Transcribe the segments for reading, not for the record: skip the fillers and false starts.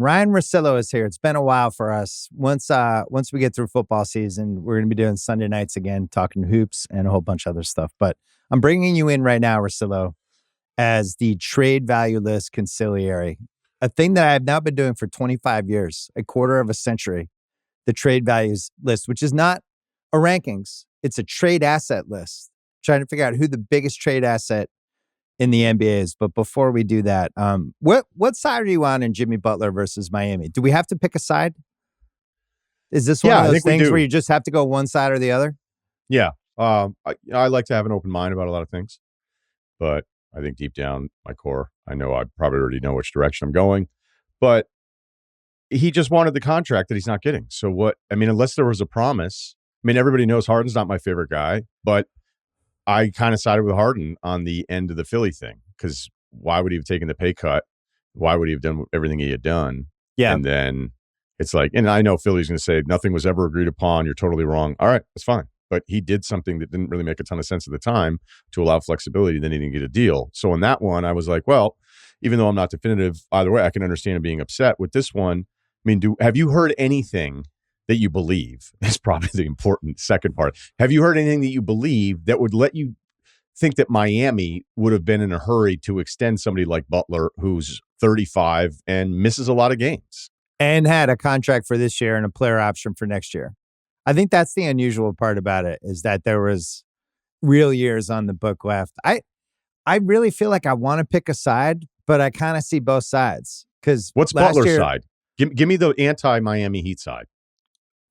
Ryen Russillo is here. It's been a while for us. Once we get through football season, we're going to be doing Sunday nights again, talking hoops and a whole bunch of other stuff. But I'm bringing you in right now, Russillo, as the trade value list conciliary, a thing that I've now been doing for 25 years, a quarter of a century, the trade values list, which is not a rankings. It's a trade asset list, trying to figure out who the biggest trade asset in the NBA is. But before we do that, what side are you on in Jimmy Butler versus Miami? Do we have to pick a side? Is this one of those things where you just have to go one side or the other? Yeah. I like to have an open mind about a lot of things, but I think deep down my core, I know I probably already know which direction I'm going, but he just wanted the contract that he's not getting. So what, I mean, unless there was a promise, I mean, everybody knows Harden's not my favorite guy, but I kind of sided with Harden on the end of the Philly thing, because why would he have taken the pay cut? Why would he have done everything he had done? Yeah. And then it's like, and I know Philly's going to say nothing was ever agreed upon. You're totally wrong. All right, that's fine. But he did something that didn't really make a ton of sense at the time to allow flexibility. Then he didn't get a deal. So in that one, I was like, well, even though I'm not definitive either way, I can understand him being upset. With this one, I mean, have you heard anything that you believe? That's probably the important second part. Have you heard anything that you believe that would let you think that Miami would have been in a hurry to extend somebody like Butler, who's 35 and misses a lot of games? And had a contract for this year and a player option for next year. I think that's the unusual part about it, is that there was real years on the book left. I really feel like I want to pick a side, but I kind of see both sides. Because what's Butler's side? Give me the anti-Miami Heat side.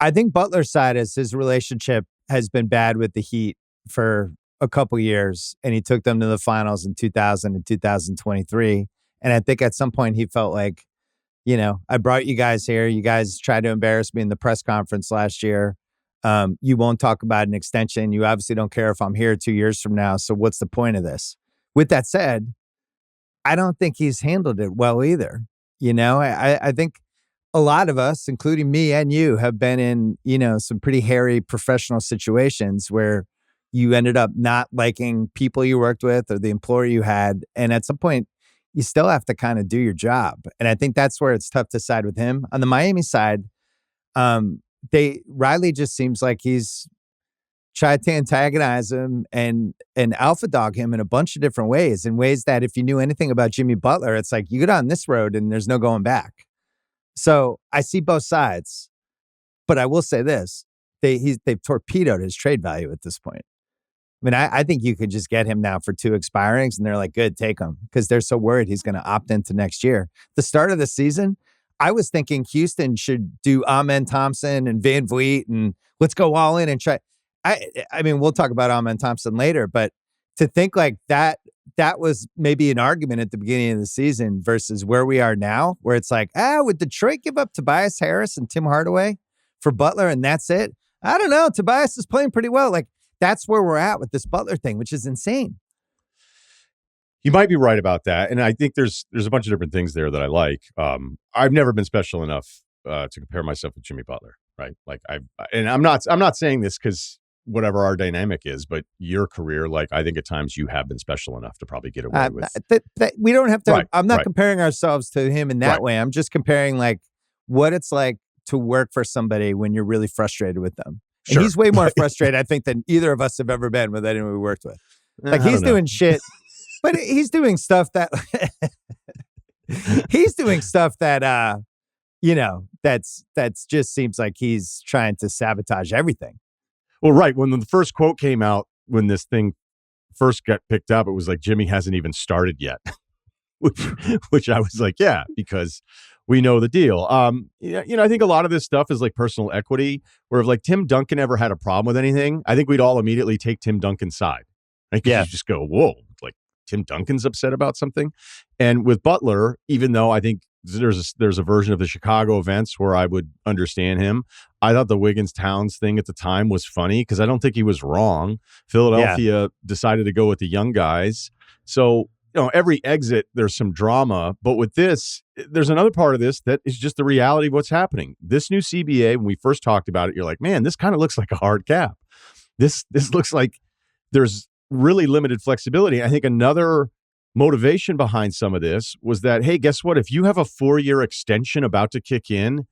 I think Butler's side is his relationship has been bad with the Heat for a couple years, and he took them to the finals in 2000 and 2023. And I think at some point he felt like, you know, I brought you guys here. You guys tried to embarrass me in the press conference last year. You won't talk about an extension. You obviously don't care if I'm here 2 years from now. So what's the point of this? With that said, I don't think he's handled it well either. You know, I think a lot of us, including me and you, have been in, you know, some pretty hairy professional situations where you ended up not liking people you worked with or the employer you had. And at some point, you still have to kind of do your job. And I think that's where it's tough to side with him. On the Miami side, Riley just seems like he's tried to antagonize him and alpha dog him in a bunch of different ways, in ways that if you knew anything about Jimmy Butler, it's like you get on this road and there's no going back. So I see both sides, but I will say this: they've torpedoed his trade value at this point. I mean, I think you could just get him now for 2 expirings, and they're like, good, take him, because they're so worried he's going to opt into next year. The start of the season, I was thinking Houston should do Amen Thompson and Van Vliet, and let's go all in and try. I mean, we'll talk about Amen Thompson later, but to think like that was maybe an argument at the beginning of the season versus where we are now, where it's like, would Detroit give up Tobias Harris and Tim Hardaway for Butler and that's it? I don't know. Tobias is playing pretty well. Like, that's where we're at with this Butler thing, which is insane. You might be right about that. And I think there's a bunch of different things there that I like. I've never been special enough to compare myself with Jimmy Butler, right? Like I'm not saying this because whatever our dynamic is, but your career, like I think at times you have been special enough to probably get away with. We don't have to, I'm not comparing ourselves to him in that way. I'm just comparing like what it's like to work for somebody when you're really frustrated with them. Sure. And he's way more frustrated, I think, than either of us have ever been with anyone we worked with. Like he's doing shit, but he's doing stuff that you know, that's just seems like he's trying to sabotage everything. Well, right. When the first quote came out, when this thing first got picked up, it was like, Jimmy hasn't even started yet, which I was like, yeah, because we know the deal. You know, I think a lot of this stuff is like personal equity, where if like Tim Duncan ever had a problem with anything, I think we'd all immediately take Tim Duncan's side. Right? Yeah. You just go, whoa, like Tim Duncan's upset about something. And with Butler, even though I think there's a version of the Chicago events where I would understand him, I thought the Wiggins-Towns thing at the time was funny because I don't think he was wrong. Philadelphia decided to go with the young guys. So, you know, every exit, there's some drama. But with this, there's another part of this that is just the reality of what's happening. This new CBA, when we first talked about it, you're like, man, this kind of looks like a hard cap. This looks like there's really limited flexibility. I think another motivation behind some of this was that, hey, guess what? If you have a 4-year extension about to kick in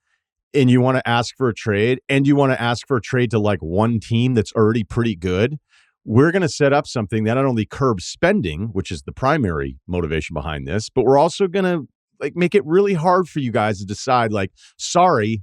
and you want to ask for a trade and you want to ask for a trade to like one team that's already pretty good, we're going to set up something that not only curbs spending, which is the primary motivation behind this, but we're also going to like make it really hard for you guys to decide like, sorry,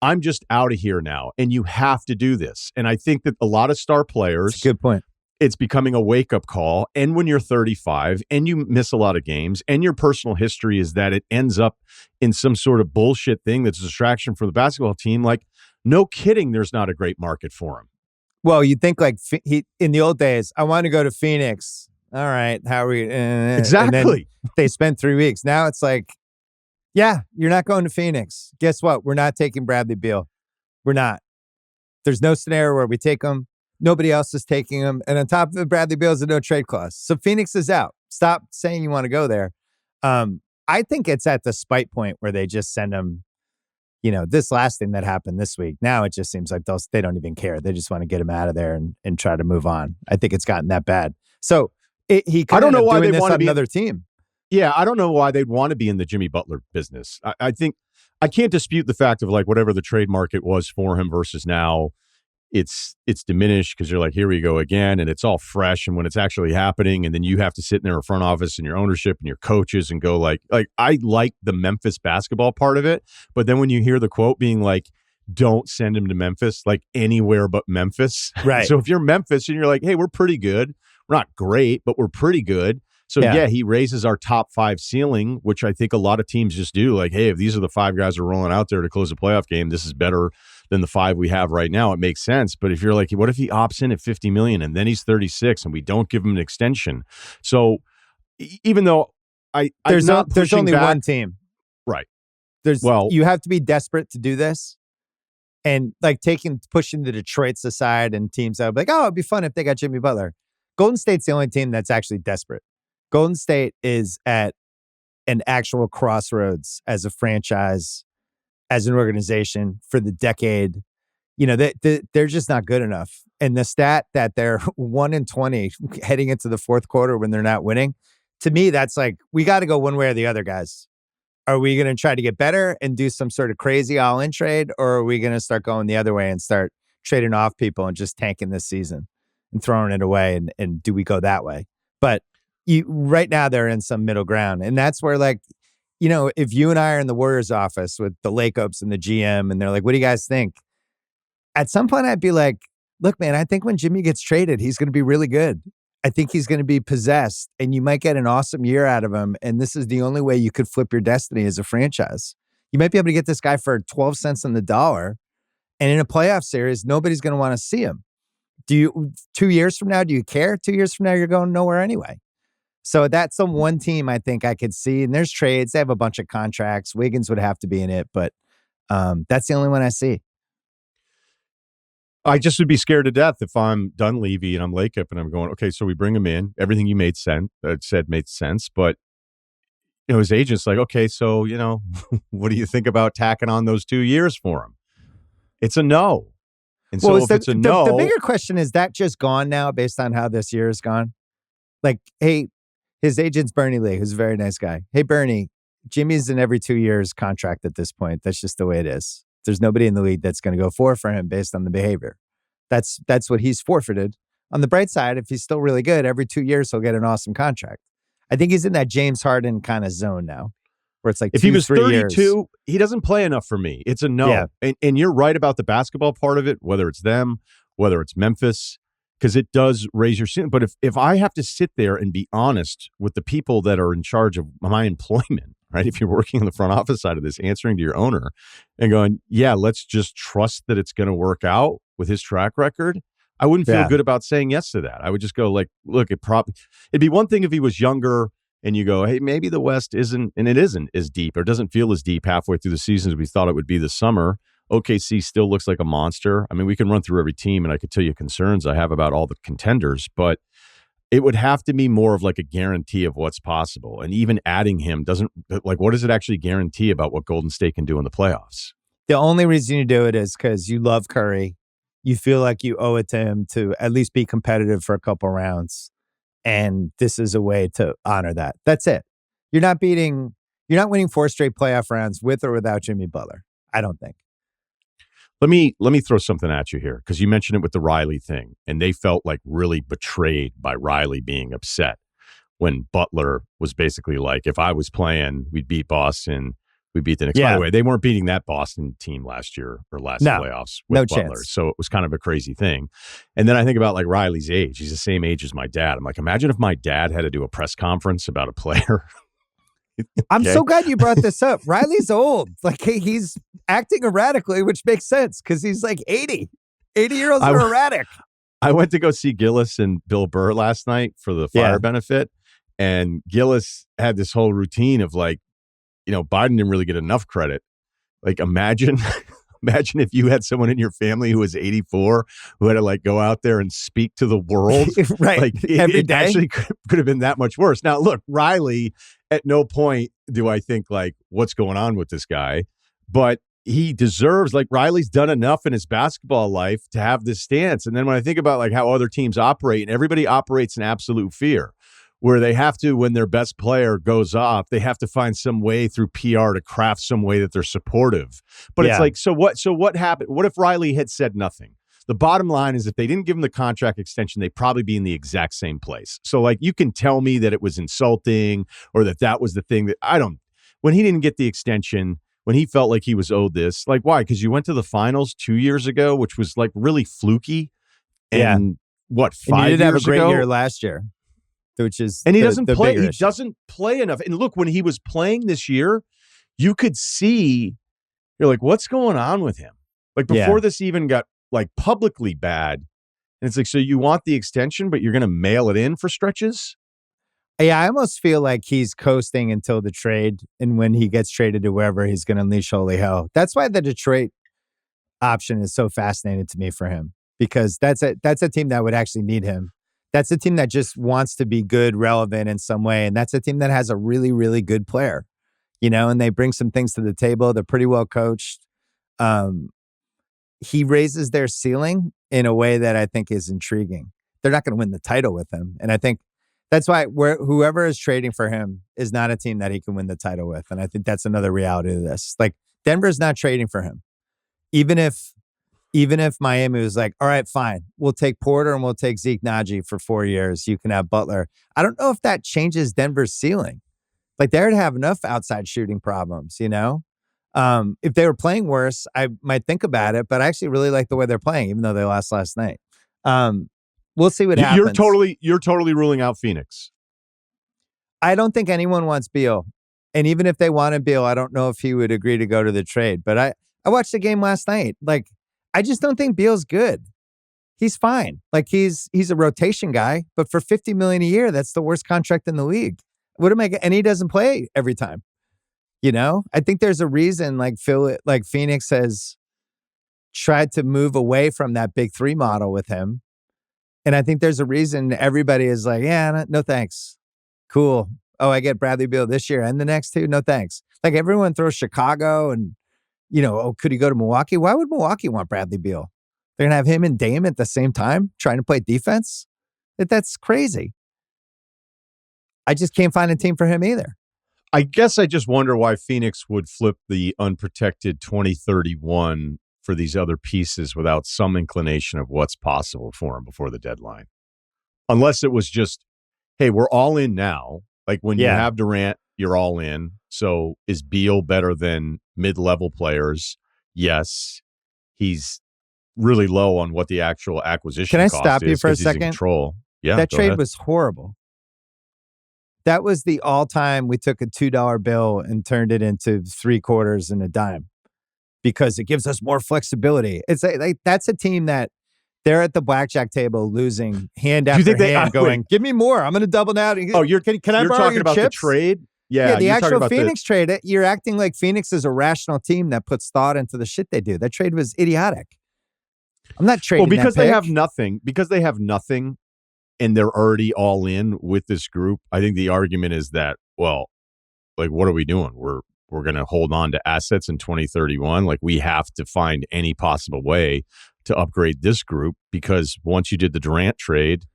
I'm just out of here now. And you have to do this. And I think that a lot of star players, That's a good point. It's becoming a wake-up call. And when you're 35 and you miss a lot of games and your personal history is that it ends up in some sort of bullshit thing that's a distraction for the basketball team, like, no kidding, there's not a great market for him. Well, you think like he in the old days, I want to go to Phoenix. All right, how are we? Exactly. And then they spent 3 weeks. Now it's like, yeah, you're not going to Phoenix. Guess what? We're not taking Bradley Beal. We're not. There's no scenario where we take him. Nobody else is taking him. And on top of it, Bradley Beal is a no trade clause. So Phoenix is out. Stop saying you want to go there. I think it's at the spite point where they just send him, this last thing that happened this week. Now it just seems like they don't even care. They just want to get him out of there and try to move on. I think it's gotten that bad. So he could I don't know why they this want on to be another team. Yeah, I don't know why they'd want to be in the Jimmy Butler business. I think I can't dispute the fact of like whatever the trade market was for him versus now, it's diminished because you're like, here we go again, and it's all fresh. And when it's actually happening, and then you have to sit in their front office and your ownership and your coaches and go like I like the Memphis basketball part of it, but then when you hear the quote being like, don't send him to Memphis, like anywhere but Memphis. Right. So if you're Memphis and you're like, hey, we're pretty good, we're not great, but we're pretty good. So yeah, he raises our top 5 ceiling, which I think a lot of teams just do. Like, hey, if these are the 5 guys who are rolling out there to close a playoff game, this is better than the 5 we have right now. It makes sense. But if you're like, what if he opts in at $50 million and then he's 36 and we don't give him an extension? So even though there's only one team, right? You have to be desperate to do this, and like pushing the Detroits aside and teams that would be like, oh, it'd be fun if they got Jimmy Butler. Golden State's the only team that's actually desperate. Golden State is at an actual crossroads as a franchise, as an organization for the decade. They're just not good enough. And the stat that they're 1-20 heading into the fourth quarter when they're not winning, to me, that's like, we got to go one way or the other, guys. Are we going to try to get better and do some sort of crazy all-in trade, or are we going to start going the other way and start trading off people and just tanking this season and throwing it away? And do we go that way? But right now they're in some middle ground. And that's where, like, if you and I are in the Warriors office with the Lakeups and the GM and they're like, what do you guys think? At some point I'd be like, look, man, I think when Jimmy gets traded, he's going to be really good. I think he's going to be possessed and you might get an awesome year out of him. And this is the only way you could flip your destiny as a franchise. You might be able to get this guy for 12 cents on the dollar. And in a playoff series, nobody's going to want to see him. 2 years from now, do you care? 2 years from now, you're going nowhere anyway. So that's the one team I think I could see. And there's trades. They have a bunch of contracts. Wiggins would have to be in it, but that's the only one I see. I just would be scared to death if I'm Dunleavy and I'm Lakeup and I'm going, okay, so we bring him in. Everything you said made sense. But, his agent's like, okay, so, what do you think about tacking on those 2 years for him? It's a no. And so if it's a no. The bigger question is that just gone now based on how this year has gone? Like, hey, his agent's Bernie Lee, who's a very nice guy. Hey, Bernie, Jimmy's in every 2 years contract at this point. That's just the way it is. There's nobody in the league that's going to go for him based on the behavior. That's what he's forfeited. On the bright side, if he's still really good, every 2 years he'll get an awesome contract. I think he's in that James Harden kind of zone now, where it's like if he was 32, years. He doesn't play enough for me. It's a no. Yeah. And you're right about the basketball part of it, whether it's them, whether it's Memphis, because it does raise your ceiling. But if I have to sit there and be honest with the people that are in charge of my employment, right? If you're working on the front office side of this, answering to your owner and going, yeah, let's just trust that it's going to work out with his track record, I wouldn't feel good about saying yes to that. I would just go like, look, it'd be one thing if he was younger and you go, hey, maybe the West isn't as deep or doesn't feel as deep halfway through the season as we thought it would be this summer. OKC still looks like a monster. I mean, we can run through every team and I could tell you concerns I have about all the contenders, but it would have to be more of like a guarantee of what's possible. And even adding him doesn't, like, what does it actually guarantee about what Golden State can do in the playoffs? The only reason you do it is because you love Curry. You feel like you owe it to him to at least be competitive for a couple rounds. And this is a way to honor that. That's it. You're not winning 4 straight playoff rounds with or without Jimmy Butler. I don't think. Let me throw something at you here, because you mentioned it with the Riley thing, and they felt like really betrayed by Riley being upset when Butler was basically like, if I was playing, we'd beat Boston, we beat the Knicks. By the way, they weren't beating that Boston team last year or last playoffs with Butler. Chance. So it was kind of a crazy thing. And then I think about like Riley's age. He's the same age as my dad. I'm like, imagine if my dad had to do a press conference about a player. I'm so glad you brought this up. Riley's old. Like, he's acting erratically, which makes sense because he's like 80. 80-year-olds are erratic. I went to go see Gillis and Bill Burr last night for the fire benefit. And Gillis had this whole routine of like, Biden didn't really get enough credit. Like, imagine if you had someone in your family who was 84 who had to like go out there and speak to the world. Right. Like it actually could have been that much worse. Now, look, Riley, at no point do I think like, what's going on with this guy? But he deserves, like, Riley's done enough in his basketball life to have this stance. And then when I think about like how other teams operate, and everybody operates in absolute fear, where they have to, when their best player goes off, they have to find some way through PR to craft some way that they're supportive. But it's like, so what happened? What if Riley had said nothing? The bottom line is, if they didn't give him the contract extension, they'd probably be in the exact same place. So like, you can tell me that it was insulting or that was the thing that when he didn't get the extension, when he felt like he was owed this, like, why? Because you went to the finals 2 years ago, which was like really fluky. And what, 5 years ago? He did have a great year last year. Which is and he doesn't play. He doesn't play enough. And look, when he was playing this year, you could see, you're like, what's going on with him? Like, before this even got like publicly bad, and it's like, so you want the extension, but you're going to mail it in for stretches. Yeah, I almost feel like he's coasting until the trade, and when he gets traded to wherever, he's going to unleash holy hell. That's why the Detroit option is so fascinating to me for him, because that's a team that would actually need him. That's a team that just wants to be good, relevant in some way. And that's a team that has a really, really good player, and they bring some things to the table. They're pretty well coached. He raises their ceiling in a way that I think is intriguing. They're not going to win the title with him. And I think that's why whoever is trading for him is not a team that he can win the title with. And I think that's another reality of this. Like, Denver's not trading for him. Even if Miami was like, all right, fine, we'll take Porter and we'll take Zeke Naji for 4 years. You can have Butler. I don't know if that changes Denver's ceiling. Like, they'd have enough outside shooting problems, If they were playing worse, I might think about it, but I actually really like the way they're playing, even though they lost last night. We'll see what happens. You're totally ruling out Phoenix. I don't think anyone wants Beal. And even if they wanted Beal, I don't know if he would agree to go to the trade. But I watched the game last night. Like, I just don't think Beal's good. He's fine. Like, he's a rotation guy, but for $50 million a year, that's the worst contract in the league. And he doesn't play every time. I think there's a reason like Phoenix has tried to move away from that big three model with him. And I think there's a reason everybody is like, yeah, no thanks. Cool. Oh, I get Bradley Beal this year and the next two. No thanks. Like, everyone throws Chicago and, could he go to Milwaukee? Why would Milwaukee want Bradley Beal? They're going to have him and Dame at the same time trying to play defense? That's crazy. I just can't find a team for him either. I guess I just wonder why Phoenix would flip the unprotected 2031 for these other pieces without some inclination of what's possible for him before the deadline. Unless it was just, hey, we're all in now. Like, when you have Durant, you're all in. So is Beal better than mid-level players? Yes. He's really low on what the actual acquisition cost is. Can I stop you for a second? Control. Yeah, that trade was horrible. That was the all-time, we took a $2 bill and turned it into 3/4 and a dime because it gives us more flexibility. It's like that's a team that they're at the blackjack table losing hand after hand going, give me more. I'm going to double down. Oh, can I borrow talking your about chips? The trade? Yeah, the actual Phoenix trade. You're acting like Phoenix is a rational team that puts thought into the shit they do. That trade was idiotic. I'm not trading because that they pick. have nothing. Because they have nothing, and they're already all in with this group. I think the argument is that, well, like, what are we doing? We're going to hold on to assets in 2031. Like, we have to find any possible way to upgrade this group, because once you did the Durant trade,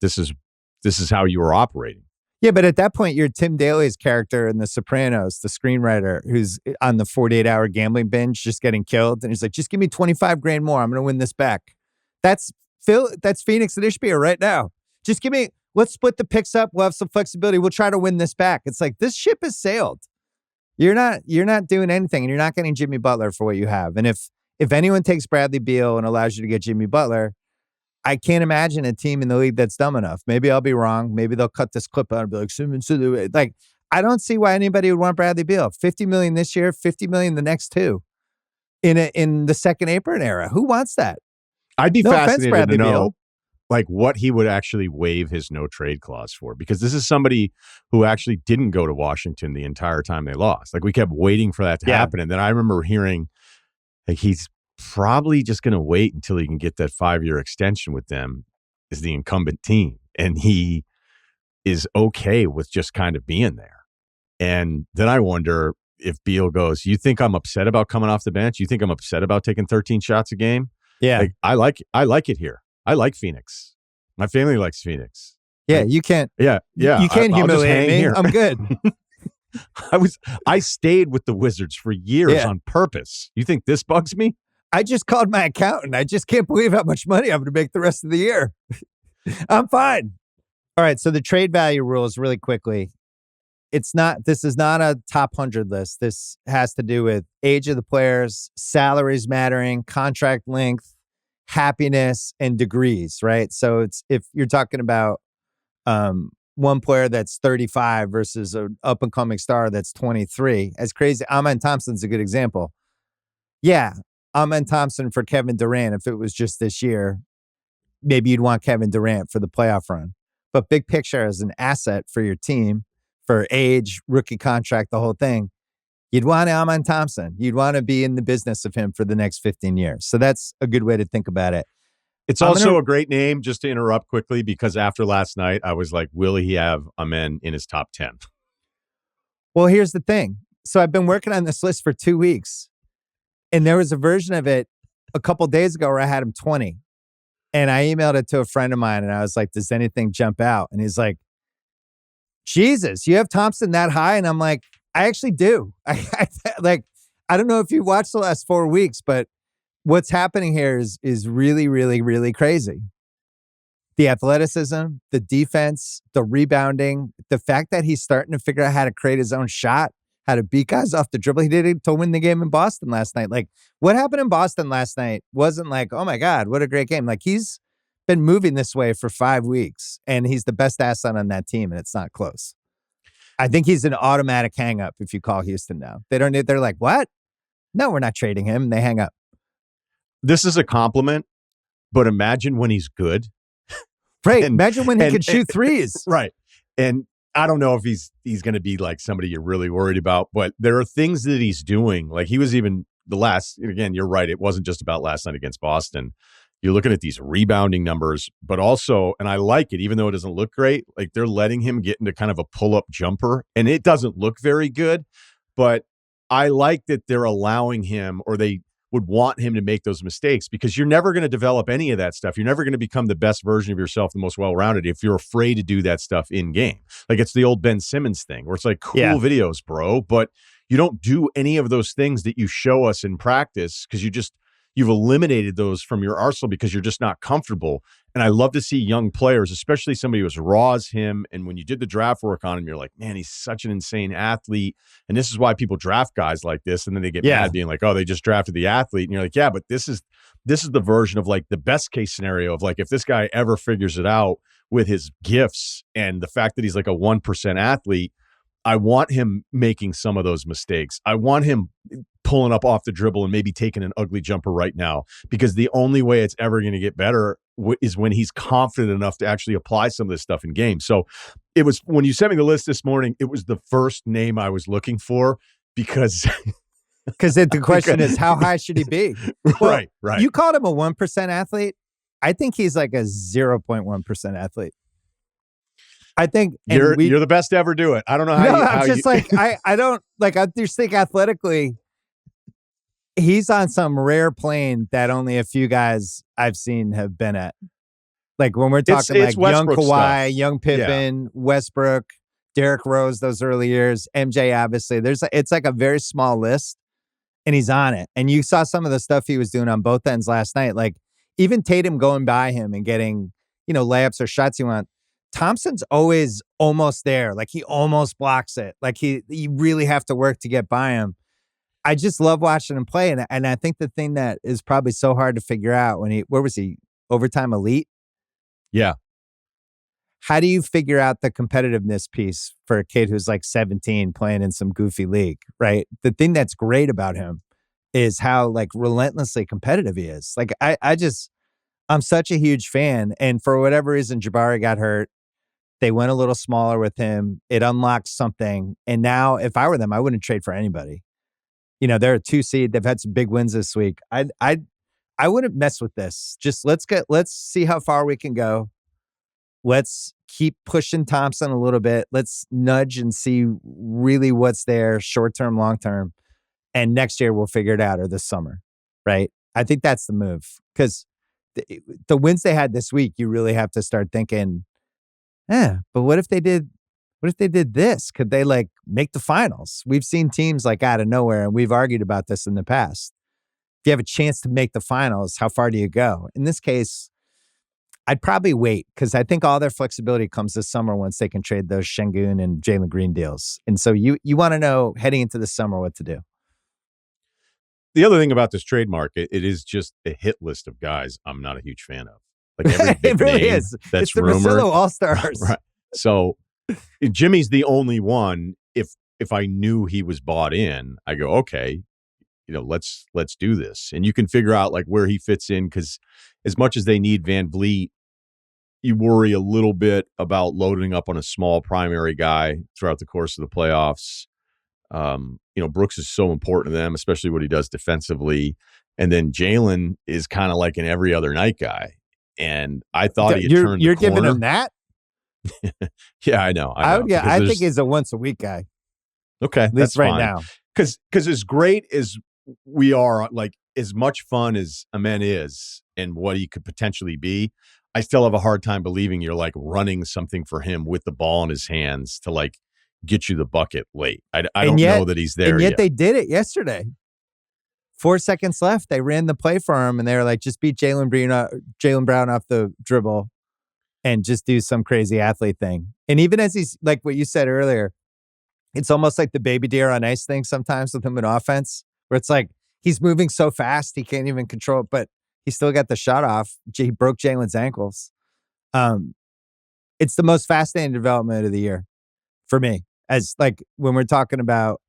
this is this is how you were operating. Yeah, but at that point, you're Tim Daly's character in The Sopranos, the screenwriter who's on the 48-hour gambling binge, just getting killed, and he's like, "Just give me 25 grand more. I'm going to win this back." That's Phil. That's Phoenix and Ishbia right now. Just give me. Let's split the picks up. We'll have some flexibility. We'll try to win this back. It's like this ship has sailed. You're not doing anything, and you're not getting Jimmy Butler for what you have. And if anyone takes Bradley Beal and allows you to get Jimmy Butler, I can't imagine a team in the league that's dumb enough. Maybe I'll be wrong. Maybe they'll cut this clip out and be like, Simmons. Like, I don't see why anybody would want Bradley Beal. $50 million this year, $50 million the next two in the second apron era. Who wants that? I'd be No offense, fascinated Bradley to know Beal. like what he would actually waive his no trade clause for, because this is somebody who actually didn't go to Washington the entire time they lost. Like we kept waiting for that to happen. And then I remember hearing like he's probably just going to wait until he can get that 5-year extension with them as the incumbent team. And he is okay with just kind of being there. And then I wonder if Beal goes, you think I'm upset about coming off the bench? You think I'm upset about taking 13 shots a game? Yeah. Like, I like it here. I like Phoenix. My family likes Phoenix. Yeah, you can't. Yeah. You can't I'll just humiliate hang me. here. I'm good. I stayed with the Wizards for years on purpose. You think this bugs me? I just called my accountant. I just can't believe how much money I'm going to make the rest of the year. I'm fine. All right. So the trade value rules really quickly. This is not a top 100 list. This has to do with age of the players, salaries mattering, contract length, happiness, and degrees, right? So it's if you're talking about one player that's 35 versus an up-and-coming star that's 23. As crazy, Amen Thompson's a good example. Yeah, Amen Thompson for Kevin Durant, if it was just this year, maybe you'd want Kevin Durant for the playoff run. But big picture as an asset for your team, for age, rookie contract, the whole thing, you'd want Amen Thompson. You'd want to be in the business of him for the next 15 years. So that's a good way to think about it. It's also a great name, just to interrupt quickly, because after last night, I was like, will he have Amen in his top 10? Well, here's the thing. So I've been working on this list for 2 weeks, and there was a version of it a couple days ago where I had him 20. And I emailed it to a friend of mine, and I was like, does anything jump out? And he's like, Jesus, you have Thompson that high? And I'm like, I actually do. I don't know if you watched the last 4 weeks, but what's happening here is really, really, really crazy. The athleticism, the defense, the rebounding, the fact that he's starting to figure out how to create his own shot, how to beat guys off the dribble. He did it to win the game in Boston last night. Like, what happened in Boston last night wasn't like, oh my God, what a great game. Like, he's been moving this way for 5 weeks, and he's the best asset on that team, and it's not close. I think he's an automatic hang up if you call Houston now. They're like, what? No, we're not trading him. And they hang up. This is a compliment, but imagine when he's good. Right. Imagine when he can shoot threes. Right. And I don't know if he's going to be like somebody you're really worried about, but there are things that he's doing. Like he was even again, you're right. It wasn't just about last night against Boston. You're looking at these rebounding numbers, but also, and I like it, even though it doesn't look great, like they're letting him get into kind of a pull-up jumper, and it doesn't look very good, but I like that they're allowing him, or they would want him to make those mistakes, because you're never going to develop any of that stuff. You're never going to become the best version of yourself, the most well-rounded, if you're afraid to do that stuff in game. Like it's the old Ben Simmons thing where it's like, cool videos, bro, but you don't do any of those things that you show us in practice because you've eliminated those from your arsenal because you're just not comfortable. And I love to see young players, especially somebody who as raw as him. And when you did the draft work on him, you're like, man, he's such an insane athlete. And this is why people draft guys like this. And then they get mad being like, oh, they just drafted the athlete. And you're like, yeah, but this is the version of like the best case scenario of like, if this guy ever figures it out with his gifts and the fact that he's like a 1% athlete, I want him making some of those mistakes. I want him pulling up off the dribble and maybe taking an ugly jumper right now, because the only way it's ever going to get better is when he's confident enough to actually apply some of this stuff in game. So it was, when you sent me the list this morning, it was the first name I was looking for, because the question is, how high should he be? Well, right. You called him a 1% athlete. I think he's like a 0.1% athlete. I think you're the best to ever do it. I don't know how. I just think athletically, he's on some rare plane that only a few guys I've seen have been at. Like when we're talking It's like young Westbrook stuff. Kawhi, young Yeah. Pippen, Westbrook, Derrick Rose, those early years, MJ, obviously. It's like a very small list, and he's on it. And you saw some of the stuff he was doing on both ends last night. Like even Tatum going by him and getting, layups or shots he want. Thompson's always almost there. Like he almost blocks it. Like you really have to work to get by him. I just love watching him play. And I think the thing that is probably so hard to figure out where was he? Overtime elite? Yeah. How do you figure out the competitiveness piece for a kid who's like 17 playing in some goofy league, right? The thing that's great about him is how like relentlessly competitive he is. Like I'm such a huge fan. And for whatever reason, Jabari got hurt. They went a little smaller with him. It unlocked something. And now if I were them, I wouldn't trade for anybody. They're a 2 seed. They've had some big wins this week. I wouldn't mess with this. Just let's see how far we can go. Let's keep pushing Thompson a little bit. Let's nudge and see really what's there, short term, long term. And next year we'll figure it out, or this summer, right? I think that's the move, because the wins they had this week, you really have to start thinking, but what if they did this? Could they like make the finals? We've seen teams like out of nowhere, and we've argued about this in the past. If you have a chance to make the finals, how far do you go? In this case, I'd probably wait, because I think all their flexibility comes this summer once they can trade those Şengün and Jalen Green deals. And so you want to know heading into the summer what to do. The other thing about this trade market, it is just a hit list of guys I'm not a huge fan of. Like every big it really name is. That's it's the rumored. Russillo All-Stars. Right. So Jimmy's the only one. If I knew he was bought in, I go, okay, let's do this. And you can figure out like where he fits in, because as much as they need Van Vliet, you worry a little bit about loading up on a small primary guy throughout the course of the playoffs. Brooks is so important to them, especially what he does defensively. And then Jalen is kind of like an every other night guy. And I thought he had turned You're the corner. giving him that? Yeah, I know. I think he's a once a week guy. Okay, At least that's right fine. now. Because as great as we are, like as much fun as Amen is and what he could potentially be, I still have a hard time believing you're like running something for him with the ball in his hands to like get you the bucket late. I don't know that he's there and yet. They did it yesterday. 4 seconds left. They ran the play for him, and they were like, just beat Jalen Brown off the dribble and just do some crazy athlete thing. And even as he's like what you said earlier, it's almost like the baby deer on ice thing sometimes with him in offense, where it's like he's moving so fast he can't even control it, but he still got the shot off. He broke Jalen's ankles. It's the most fascinating development of the year for me. As like when we're talking about,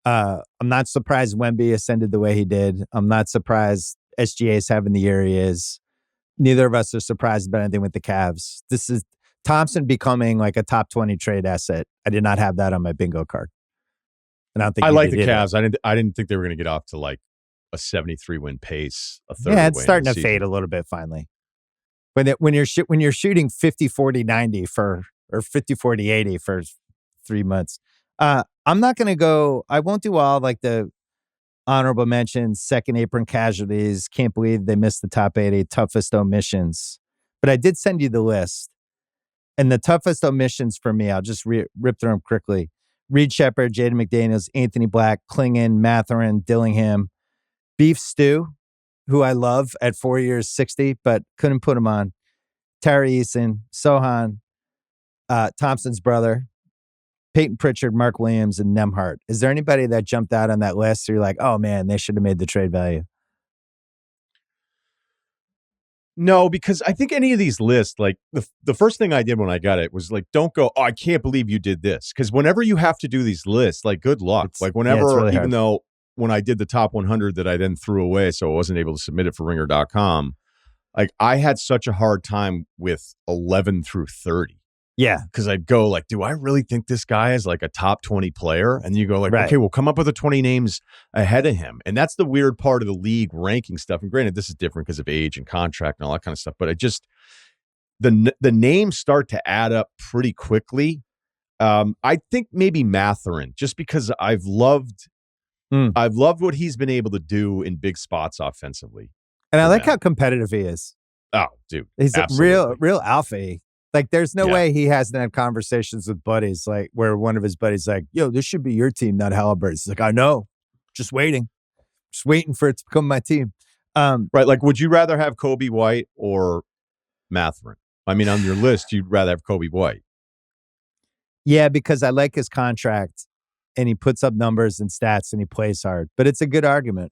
I'm not surprised Wemby ascended the way he did. I'm not surprised SGA's having the year he is. Neither of us are surprised about anything with the Cavs. This is Thompson becoming like a top 20 trade asset. I did not have that on my bingo card. And I don't think I like the either. Cavs. I didn't think they were going to get off to like a 73 win pace. It's starting to fade a little bit finally. When you're shooting 50-40-90 or 50-40-80 for 3 months. I'm not going to go. I won't do all like the honorable mentions, second apron casualties. Can't believe they missed the top 80 toughest omissions. But I did send you the list. And the toughest omissions for me, I'll just rip through them quickly. Reed Shepherd, Jaden McDaniels, Anthony Black, Klingon, Mathurin, Dillingham, Beef Stew, who I love at 4 years, 60, but couldn't put him on. Tari Eason, Sohan, Thompson's brother, Peyton Pritchard, Mark Williams, and Nemhart. Is there anybody that jumped out on that list? So you're like, oh man, they should have made the trade value. No, because I think any of these lists, like the first thing I did when I got it was like, don't go, oh, I can't believe you did this. Because whenever you have to do these lists, like good luck. Like whenever, really even hard. though when I did the top 100 that I then threw away, so I wasn't able to submit it for ringer.com, like I had such a hard time with 11 through 30. Yeah. Because I'd go like, do I really think this guy is like a top 20 player? And you go like, Right. okay, we'll come up with the 20 names ahead of him. And that's the weird part of the league ranking stuff. And granted, this is different because of age and contract and all that kind of stuff. But I just, the names start to add up pretty quickly. I think maybe Mathurin, just because I've loved what he's been able to do in big spots offensively. And I like how competitive he is. Oh, dude, He's a absolutely. real alpha. Like, there's no Yeah. way he hasn't had conversations with buddies, like, where one of his buddies like, yo, this should be your team, not Halliburton's. He's like, I know. Just waiting. Just waiting for it to become my team. Right. Like, would you rather have Kobe White or Mathurin? I mean, on your list, you'd rather have Kobe White. Yeah, because I like his contract and he puts up numbers and stats and he plays hard. But it's a good argument.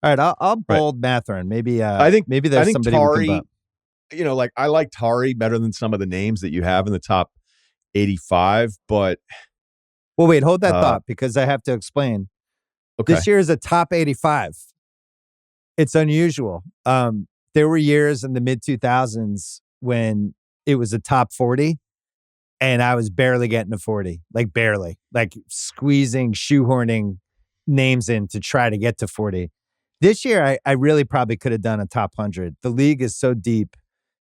All right, I'll Right. bold Mathurin. Maybe I there's think somebody we can Tari, bump. like I like Tari better than some of the names that you have in the top 85, but Well, wait, hold that uh thought because I have to explain. okay. This year is a top 85. It's unusual. There were years in the mid 2000s when it was a top 40 and I was barely getting to 40, like barely, like squeezing, shoehorning names in to try to get to 40. This year, I really probably could have done a top 100. The league is so deep,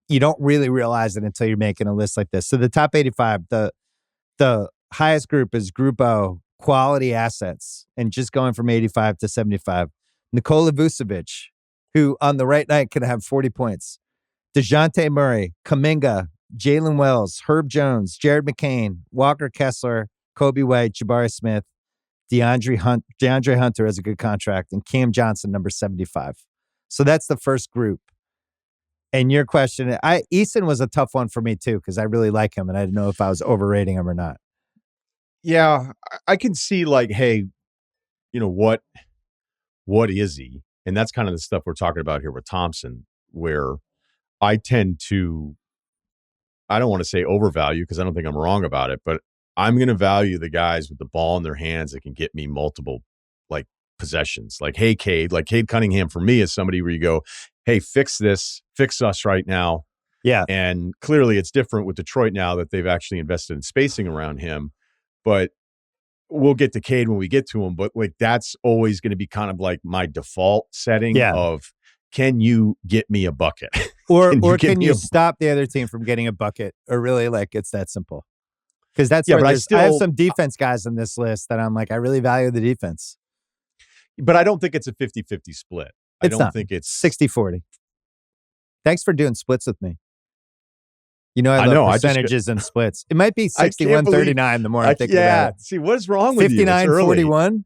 you don't really realize it until you're making a list like this. So the top 85, the highest group is Group O, quality assets, and just going from 85 to 75. Nikola Vucevic, who on the right night could have 40 points. DeJounte Murray, Kuminga, Jalen Wells, Herb Jones, Jared McCain, Walker Kessler, Kobe White, Jabari Smith, DeAndre Hunter has a good contract, and Cam Johnson, number 75. So that's the first group. And your question, Eason was a tough one for me too, because I really like him and I didn't know if I was overrating him or not. Yeah, I can see like, hey, what is he? And that's kind of the stuff we're talking about here with Thompson, where I tend to, I don't want to say overvalue because I don't think I'm wrong about it, but I'm going to value the guys with the ball in their hands that can get me multiple like possessions. Like, hey, Cade Cunningham for me is somebody where you go, hey, fix us right now. Yeah. And clearly it's different with Detroit now that they've actually invested in spacing around him. But we'll get to Cade when we get to him. But like that's always going to be kind of like my default setting of, can you get me a bucket? Or can you stop the other team from getting a bucket? Or really, like, it's that simple. Because that's where I have some defense guys on this list that I'm like, I really value the defense. But I don't think it's a 50-50 split. I don't think it's 60-40. Thanks for doing splits with me. You know, I love percentages and splits. It might be 61-39 the more I think about it. See, what is wrong with you? 59-41?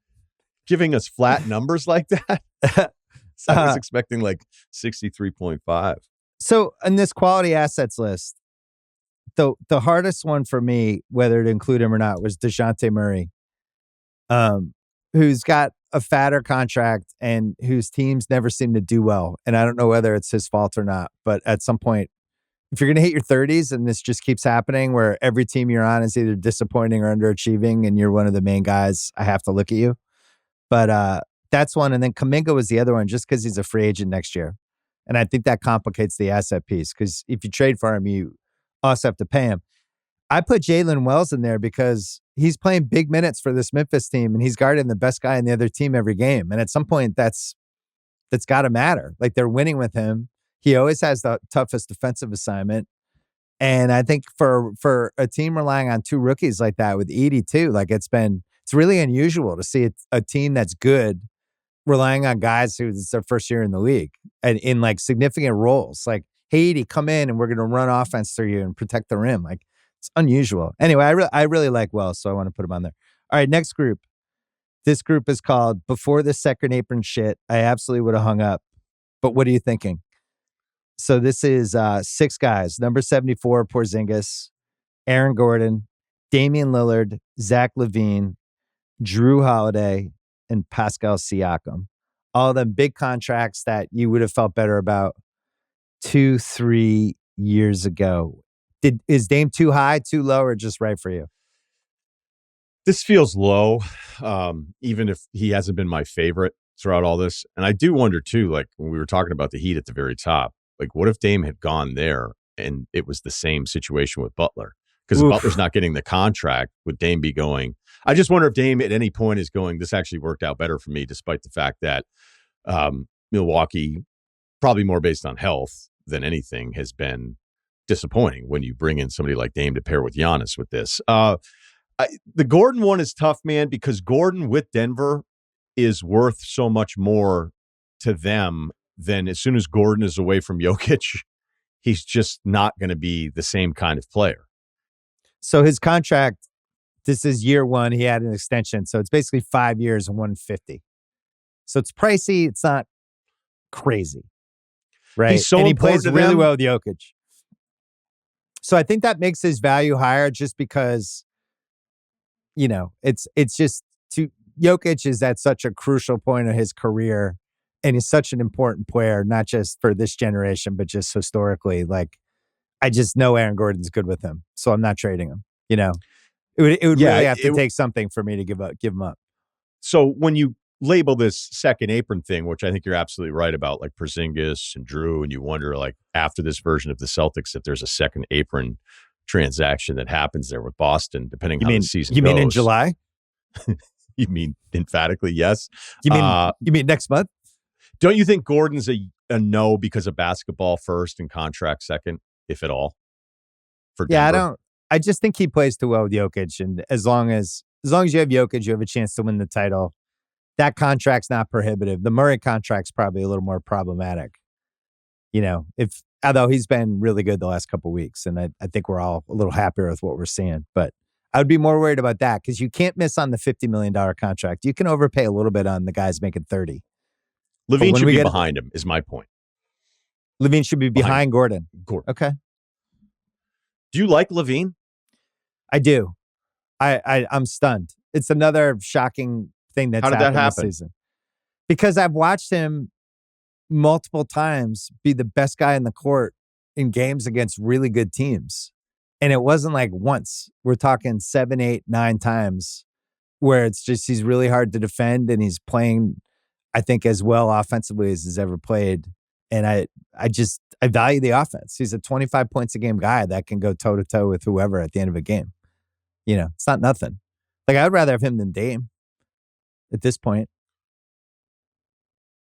Giving us flat numbers like that? So I was expecting like 63.5. So in this quality assets list, the hardest one for me, whether to include him or not, was DeJounte Murray, who's got a fatter contract and whose teams never seem to do well. And I don't know whether it's his fault or not, but at some point, if you're going to hit your 30s and this just keeps happening where every team you're on is either disappointing or underachieving and you're one of the main guys, I have to look at you. But that's one. And then Kuminga was the other one just because he's a free agent next year. And I think that complicates the asset piece because if you trade for him, you also have to pay him. I put Jalen Wells in there because he's playing big minutes for this Memphis team and he's guarding the best guy in the other team every game. And at some point, that's got to matter. Like, they're winning with him. He always has the toughest defensive assignment. And I think for a team relying on two rookies like that with Edey too, like it's really unusual to see a team that's good relying on guys who it's their first year in the league and in like significant roles. Like, hey, Edey, come in and we're going to run offense through you and protect the rim. Like, it's unusual. Anyway, I really like Wells, so I want to put him on there. All right, next group. This group is called Before the Second Apron Shit. I absolutely would have hung up. But what are you thinking? So this is 6 guys. Number 74, Porzingis, Aaron Gordon, Damian Lillard, Zach LaVine, Drew Holiday, and Pascal Siakam. All of them big contracts that you would have felt better about 2-3 years ago. Is Dame too high, too low, or just right for you? This feels low, even if he hasn't been my favorite throughout all this. And I do wonder too, like when we were talking about the Heat at the very top, like what if Dame had gone there and it was the same situation with Butler? Because Butler's not getting the contract, would Dame be going? I just wonder if Dame at any point is going, this actually worked out better for me, despite the fact that Milwaukee, probably more based on health than anything, has been disappointing when you bring in somebody like Dame to pair with Giannis with this. The Gordon one is tough, man, because Gordon with Denver is worth so much more to them than as soon as Gordon is away from Jokic, he's just not going to be the same kind of player. So his contract, this is year one. He had an extension. So it's basically 5 years and 150. So it's pricey. It's not crazy. Right. He's so and he important plays to really them. well with Jokic. So I think that makes his value higher just because, it's just Jokic is at such a crucial point of his career and is such an important player, not just for this generation, but just historically. Like, I just know Aaron Gordon's good with him. So I'm not trading him. It would really have to take something for me to give him up. So when you label this second apron thing, which I think you're absolutely right about, like Porzingis and Drew, and you wonder, like, after this version of the Celtics, if there's a second apron transaction that happens there with Boston, depending how the season goes. You mean in July? You mean emphatically yes? You mean next month? Don't you think Gordon's a no because of basketball first and contract second, if at all? For Denver? Yeah, I don't. I just think he plays too well with Jokic, and as long as you have Jokic, you have a chance to win the title. That contract's not prohibitive. The Murray contract's probably a little more problematic. Although he's been really good the last couple of weeks, and I think we're all a little happier with what we're seeing. But I would be more worried about that because you can't miss on the $50 million contract. You can overpay a little bit on the guys making 30. LaVine should be behind him, is my point. LaVine should be behind Gordon. Okay. Do you like LaVine? I do. I'm stunned. It's another shocking thing that's happened this season. Because I've watched him multiple times be the best guy in the court in games against really good teams. And it wasn't like once. We're talking 7, 8, 9 times where it's just he's really hard to defend and he's playing, I think, as well offensively as he's ever played. And I value the offense. He's a 25 points a game guy that can go toe to toe with whoever at the end of a game. It's not nothing. Like, I'd rather have him than Dame at this point.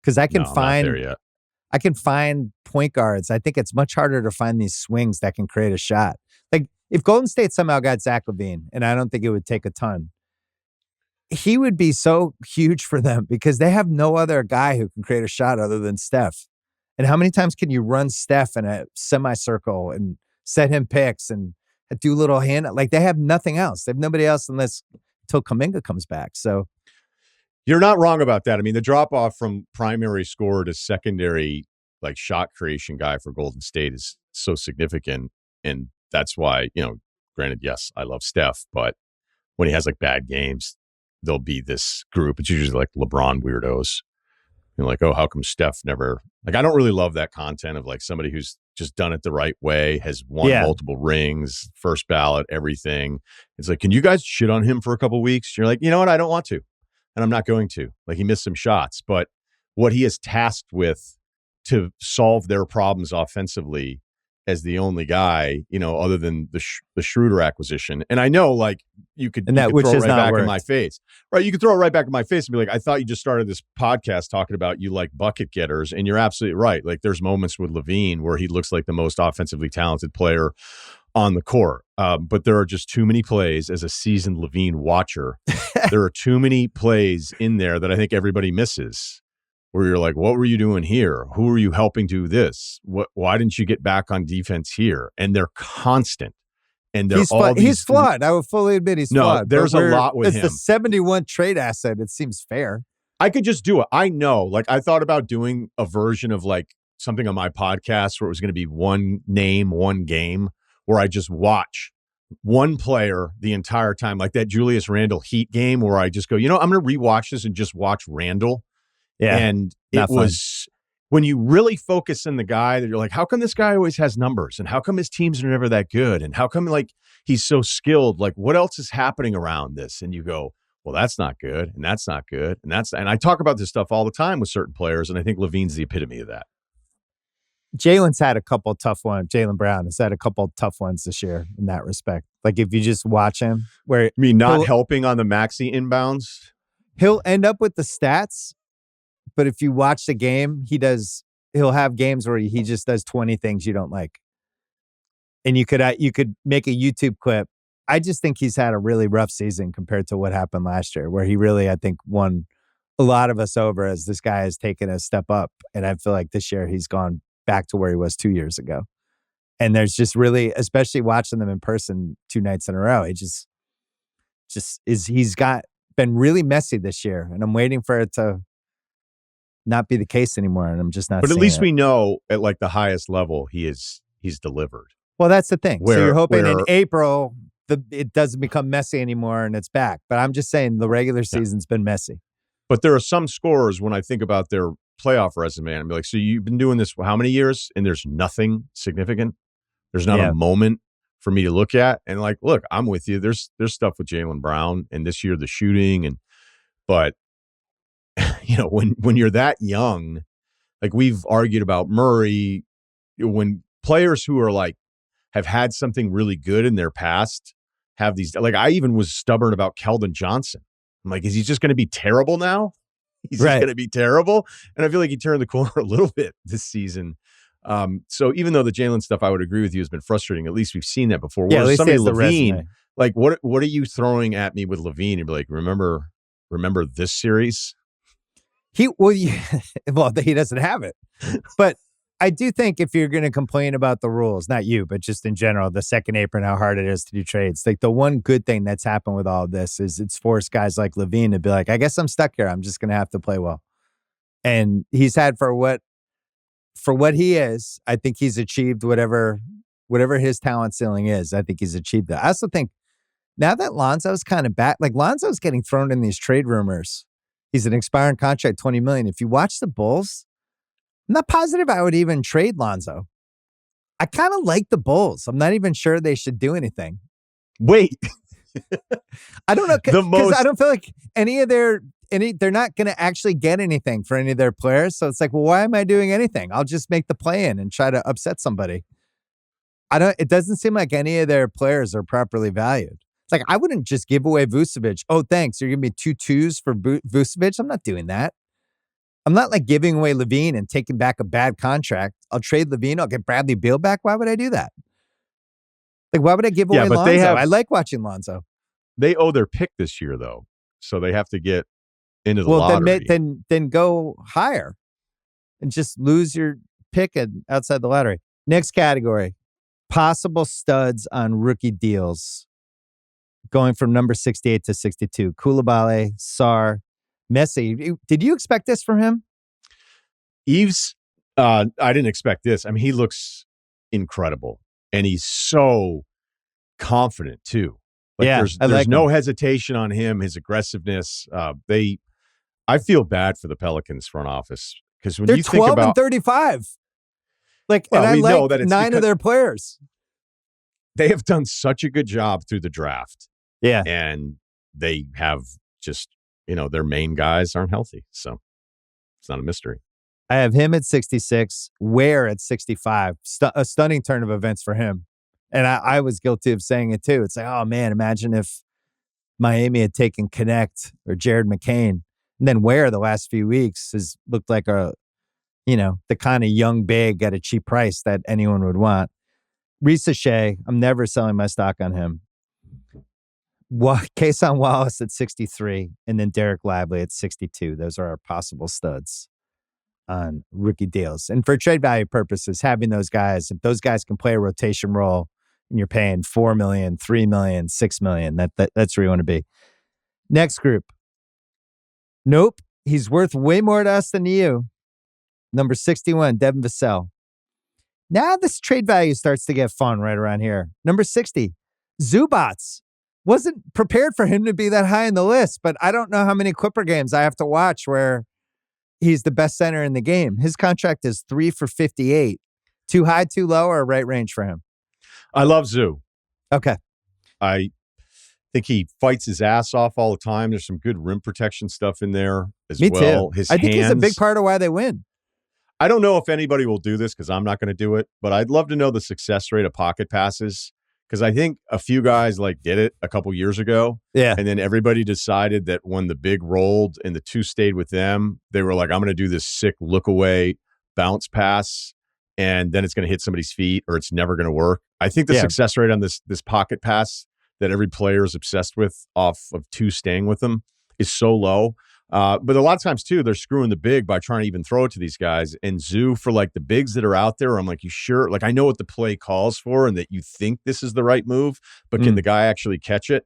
Because I can find point guards. I think it's much harder to find these swings that can create a shot. Like, if Golden State somehow got Zach LaVine, and I don't think it would take a ton, he would be so huge for them because they have no other guy who can create a shot other than Steph. And how many times can you run Steph in a semicircle and set him picks and do little hand? Like, they have nothing else. They have nobody else until Kuminga comes back. So you're not wrong about that. I mean, the drop off from primary scorer to secondary, like, shot creation guy for Golden State is so significant. And that's why, granted, yes, I love Steph, but when he has like bad games, there'll be this group. It's usually like LeBron weirdos. You're like, oh, how come Steph never, like, I don't really love that content of like somebody who's just done it the right way, has won multiple rings, first ballot, everything. It's like, can you guys shit on him for a couple of weeks? You're like, you know what? I don't want to. And I'm not going to. Like, he missed some shots, but what he is tasked with to solve their problems offensively as the only guy, other than the Schroeder acquisition. And I know, like, you could throw it right back in my face. Right? You could throw it right back in my face and be like, I thought you just started this podcast talking about you like bucket getters. And you're absolutely right. Like, there's moments with LaVine where he looks like the most offensively talented player on the court. But there are just too many plays as a seasoned LaVine watcher. There are too many plays in there that I think everybody misses, where you're like, what were you doing here? Who are you helping do this? Why didn't you get back on defense here? And they're constant. And they're he's flawed. I will fully admit he's flawed. There's a lot with him. It's the 71 trade asset. It seems fair. I could just do it. I know. Like, I thought about doing a version of like something on my podcast where it was going to be one name, one game, where I just watch one player the entire time, like that Julius Randle Heat game where I just go, I'm going to rewatch this and just watch Randle. Yeah. And it was when you really focus on the guy that you're like, how come this guy always has numbers? And how come his teams are never that good? And how come, like, he's so skilled? Like, what else is happening around this? And you go, well, that's not good. And that's not good. And I talk about this stuff all the time with certain players. And I think LaVine's the epitome of that. Jalen's had a couple tough ones. Jaylen Brown has had a couple tough ones this year in that respect. Like, if you just watch him, where not helping on the maxi inbounds, he'll end up with the stats, but if you watch the game, he'll have games where he just does 20 things you don't like, and you could make a YouTube clip. I just think he's had a really rough season compared to what happened last year, where he really, I think, won a lot of us over as this guy has taken a step up, and I feel like this year he's gone back to where he was 2 years ago. And there's just really, especially watching them in person 2 nights in a row, it just he's been really messy this year, and I'm waiting for it to not be the case anymore, and I'm just not But at seeing least it. we know at like the highest level he's delivered. Well, that's the thing. So you're hoping in where April it doesn't become messy anymore and it's back. But I'm just saying the regular season's been messy. But there are some scorers when I think about their playoff resume, I'm like, so you've been doing this for how many years? And there's nothing significant. There's not a moment for me to look at. And like, look, I'm with you. There's stuff with Jaylen Brown and this year the shooting but when you're that young, like we've argued about Murray, when players who are like have had something really good in their past have these, like I even was stubborn about Keldon Johnson. I'm like, is he just going to be terrible now? He's just going to be terrible. And I feel like he turned the corner a little bit this season. So even though the Jalen stuff, I would agree with you, has been frustrating. At least we've seen that before. Yeah, at least somebody LaVine, like what are you throwing at me with LaVine? You'd be like, remember this series? He doesn't have it. But I do think if you're going to complain about the rules, not you, but just in general, the second apron, how hard it is to do trades. Like the one good thing that's happened with all of this is it's forced guys like LaVine to be like, I guess I'm stuck here. I'm just going to have to play well. And he's had for what he is, I think he's achieved whatever his talent ceiling is. I think he's achieved that. I also think now that Lonzo's kind of back, like Lonzo's getting thrown in these trade rumors. He's an expiring contract, $20 million. If you watch the Bulls, I'm not positive I would even trade Lonzo. I kind of like the Bulls. I'm not even sure they should do anything. Wait. I don't know, because I don't feel like they're not going to actually get anything for any of their players. So it's like, well, why am I doing anything? I'll just make the play in and try to upset somebody. It doesn't seem like any of their players are properly valued. It's like, I wouldn't just give away Vucevic. Oh, thanks. You're giving me 2 2s for Vucevic. I'm not doing that. I'm not like giving away LaVine and taking back a bad contract. I'll trade LaVine. I'll get Bradley Beal back. Why would I do that? Like, why would I give away Lonzo? I like watching Lonzo. They owe their pick this year, though. So they have to get into the lottery. Then go higher and just lose your pick outside the lottery. Next category, possible studs on rookie deals. Going from number 68 to 62. Koulibaly, Sarr, Messi. Did you expect this from him? Eves, I didn't expect this. I mean, he looks incredible. And he's so confident, too. Like there's no hesitation on him, his aggressiveness. I feel bad for the Pelicans front office. Because when they're you think 12 about, and 35. Like, well, and I know like that it's 9 of their players. They have done such a good job through the draft. Yeah. And they have just, their main guys aren't healthy. So it's not a mystery. I have him at 66, Ware at 65. A stunning turn of events for him. And I was guilty of saying it too. It's like, oh man, imagine if Miami had taken Connect or Jared McCain. And then Ware the last few weeks has looked like the kind of young big at a cheap price that anyone would want. Risachet, I'm never selling my stock on him. Kason Wallace at 63, and then Derek Lively at 62. Those are our possible studs on rookie deals. And for trade value purposes, having those guys, if those guys can play a rotation role and you're paying $4 million, $3 million, $6 million, that's where you want to be. Next group. Nope. He's worth way more to us than to you. Number 61, Devin Vassell. Now this trade value starts to get fun right around here. Number 60, Zubats. Wasn't prepared for him to be that high in the list, but I don't know how many Clipper games I have to watch where he's the best center in the game. His contract is 3 for 58. Too high, too low, or right range for him? I love Zoo. Okay. I think he fights his ass off all the time. There's some good rim protection stuff in there as well. Me too. I think he's a big part of why they win. I don't know if anybody will do this because I'm not going to do it, but I'd love to know the success rate of pocket passes. Because I think a few guys did it a couple years ago. Yeah. And then everybody decided that when the big rolled and the 2 stayed with them, they were like, I'm going to do this sick look away bounce pass. And then it's going to hit somebody's feet or it's never going to work. I think the success rate on this pocket pass that every player is obsessed with off of 2 staying with them is so low. But a lot of times too, they're screwing the big by trying to even throw it to these guys. And Zoo, for like the bigs that are out there, I'm like, you sure? Like, I know what the play calls for and that you think this is the right move, but can the guy actually catch it?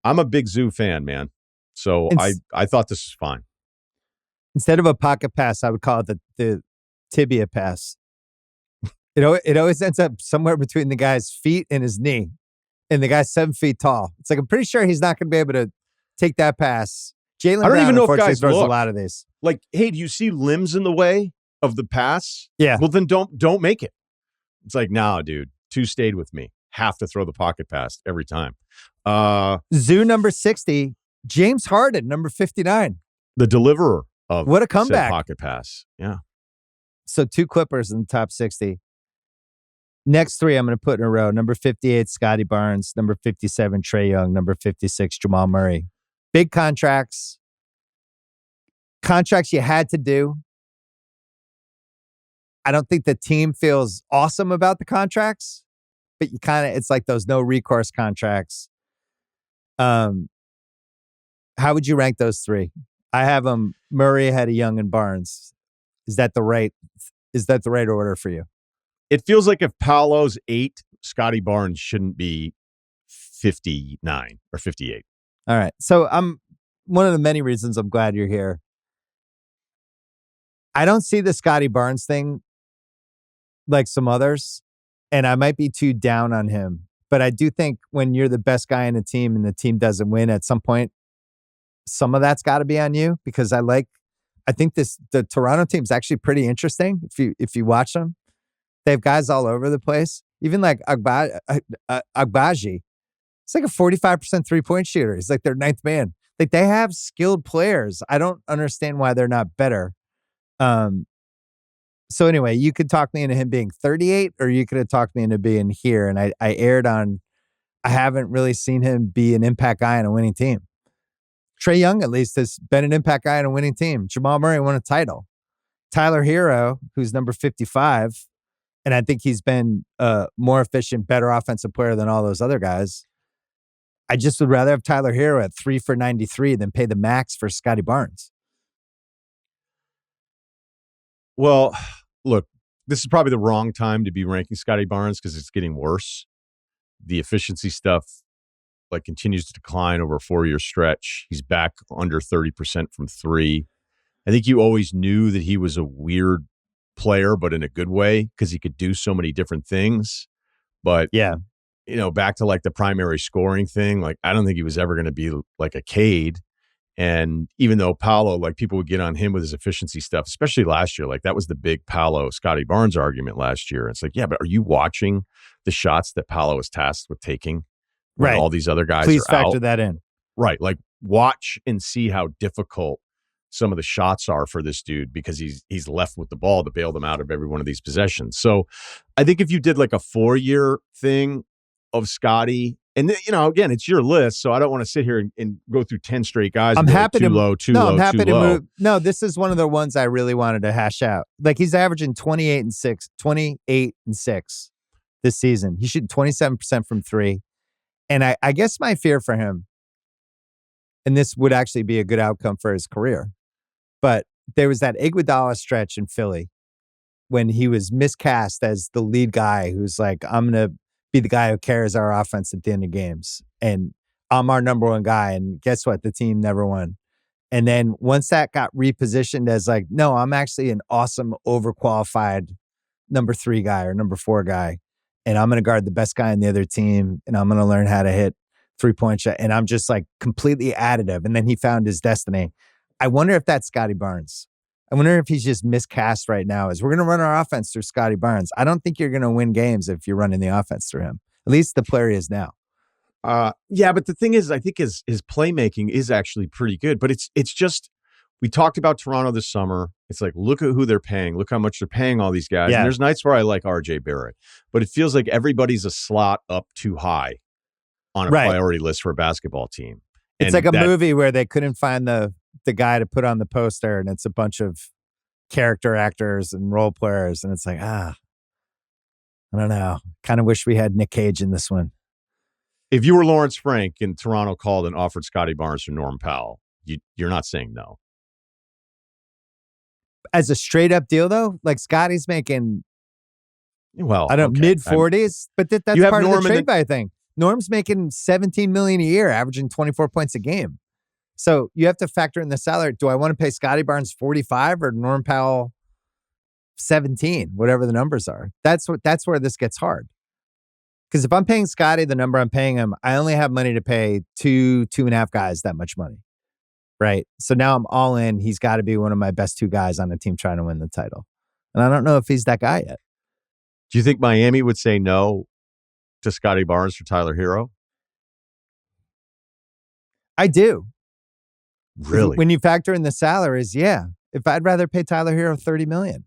I'm a big Zoo fan, man. So I thought this was fine. Instead of a pocket pass, I would call it the tibia pass. It always ends up somewhere between the guy's feet and his knee, and the guy's 7 feet tall. It's like, I'm pretty sure he's not going to be able to take that pass. Jaylen Brown, even know if guys throws a lot of these. Like, hey, do you see limbs in the way of the pass? Yeah. Well, then don't make it. It's like, nah, dude. 2 stayed with me. Have to throw the pocket pass every time. Zoo number 60, James Harden number 59. The deliverer of what a comeback pocket pass. Yeah. So 2 Clippers in the top 60. Next 3 I'm going to put in a row. Number 58, Scotty Barnes. Number 57, Trae Young. Number 56, Jamal Murray. Big contracts. Contracts you had to do. I don't think the team feels awesome about the contracts, but you kind of, it's like those no recourse contracts. How would you rank those 3? I have them Murray ahead of Young and Barnes. Is that the right order for you? It feels like if Paolo's 8, Scotty Barnes shouldn't be 59 or 58. All right. So one of the many reasons I'm glad you're here. I don't see the Scotty Barnes thing like some others, and I might be too down on him. But I do think when you're the best guy in the team and the team doesn't win at some point, some of that's got to be on you, because I think the Toronto team's actually pretty interesting if you watch them. They have guys all over the place. Even like Agbaji. It's like a 45% three-point shooter. He's like their 9th man. Like, they have skilled players. I don't understand why they're not better. So anyway, you could talk me into him being 38, or you could have talked me into being here. And I aired on, I haven't really seen him be an impact guy on a winning team. Trae Young, at least, has been an impact guy on a winning team. Jamal Murray won a title. Tyler Hero, who's number 55, and I think he's been a more efficient, better offensive player than all those other guys. I just would rather have Tyler Hero at 3 for 93 than pay the max for Scotty Barnes. Well, look, this is probably the wrong time to be ranking Scotty Barnes because it's getting worse. The efficiency stuff continues to decline over a 4-year stretch. He's back under 30% from 3. I think you always knew that he was a weird player, but in a good way, because he could do so many different things. But yeah, back to the primary scoring thing, I don't think he was ever going to be like a Cade. And even though Paolo, people would get on him with his efficiency stuff, especially last year, that was the big Paolo Scotty Barnes argument last year. It's yeah, but are you watching the shots that Paolo is tasked with taking? Right. All these other guys Please are factor out? That in. Right. Watch and see how difficult some of the shots are for this dude, because he's left with the ball to bail them out of every one of these possessions. So I think if you did a 4-year thing of Scotty, and again, it's your list, so I don't want to sit here and go through 10 straight guys. I'm happy too low. I'm happy to move. No, this is one of the ones I really wanted to hash out. He's averaging 28 and 6 this season. He shooting 27% from 3. And I guess my fear for him, and this would actually be a good outcome for his career, but there was that Iguodala stretch in Philly when he was miscast as the lead guy who's I'm going to be the guy who carries our offense at the end of games. And I'm our number one guy. And guess what? The team never won. And then once that got repositioned as no, I'm actually an awesome, overqualified number 3 guy or number 4 guy. And I'm going to guard the best guy on the other team. And I'm going to learn how to hit 3-point shot. And I'm just completely additive. And then he found his destiny. I wonder if that's Scotty Barnes. I wonder if he's just miscast right now as we're going to run our offense through Scotty Barnes. I don't think you're going to win games if you're running the offense through him. At least the player he is now. Yeah, but the thing is, I think his playmaking is actually pretty good. But it's just, we talked about Toronto this summer. It's look at who they're paying. Look how much they're paying all these guys. Yeah. And there's nights where I like RJ Barrett. But it feels like everybody's a slot up too high on a priority list for a basketball team. It's a movie where they couldn't find the guy to put on the poster, and it's a bunch of character actors and role players, and it's I don't know. Kind of wish we had Nick Cage in this one. If you were Lawrence Frank and Toronto called and offered Scotty Barnes or Norm Powell, you're not saying no. As a straight up deal, though, like Scotty's making, Well, I don't know, mid 40s, but that's part of the trade buy thing. Norm's making $17 million a year, averaging 24 points a game. So you have to factor in the salary. Do I want to pay Scotty Barnes 45 or Norm Powell 17, whatever the numbers are? That's where this gets hard. Because if I'm paying Scotty the number I'm paying him, I only have money to pay two and a half guys that much money. Right. So now I'm all in. He's got to be one of my best two guys on the team trying to win the title. And I don't know if he's that guy yet. Do you think Miami would say no to Scotty Barnes for Tyler Hero? I do. Really? When you factor in the salaries, yeah. If I'd rather pay Tyler Hero $30 million.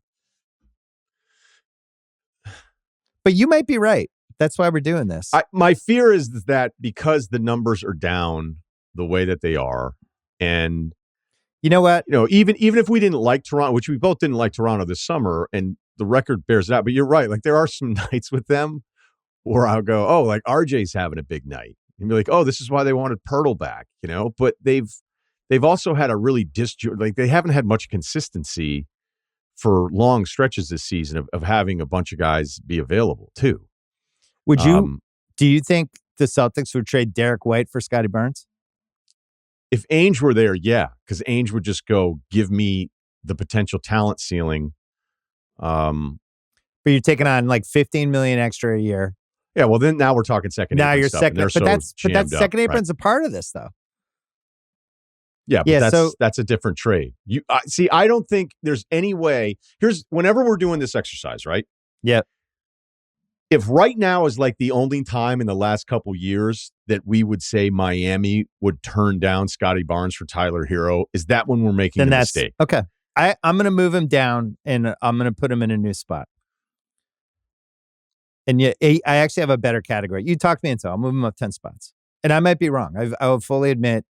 But you might be right. That's why we're doing this. My fear is that because the numbers are down the way that they are, and you know what? Even if we didn't like Toronto, which we both didn't like Toronto this summer, and the record bears it out, but you're right. Like there are some nights with them where I'll go, oh, like RJ's having a big night. And be like, oh, this is why they wanted Pirtle back, But they've also had a really they haven't had much consistency for long stretches this season of having a bunch of guys be available too. Would you? Do you think the Celtics would trade Derek White for Scotty Barnes? If Ainge were there, yeah, because Ainge would just go, give me the potential talent ceiling. But you're taking on like $15 million extra a year. Yeah, well, then now we're talking second. Now apron you're stuff, second, but that's second up, apron's a part of this, though. Yeah, but that's a different trade. You see, I don't think there's any way. Whenever we're doing this exercise, right? Yeah. If right now is like the only time in the last couple years that we would say Miami would turn down Scotty Barnes for Tyler Hero, is that when we're making a mistake? Okay. I'm going to move him down and I'm going to put him in a new spot. And yet, I actually have a better category. You talked me into it. I'll move him up 10 spots. And I might be wrong. I will fully admit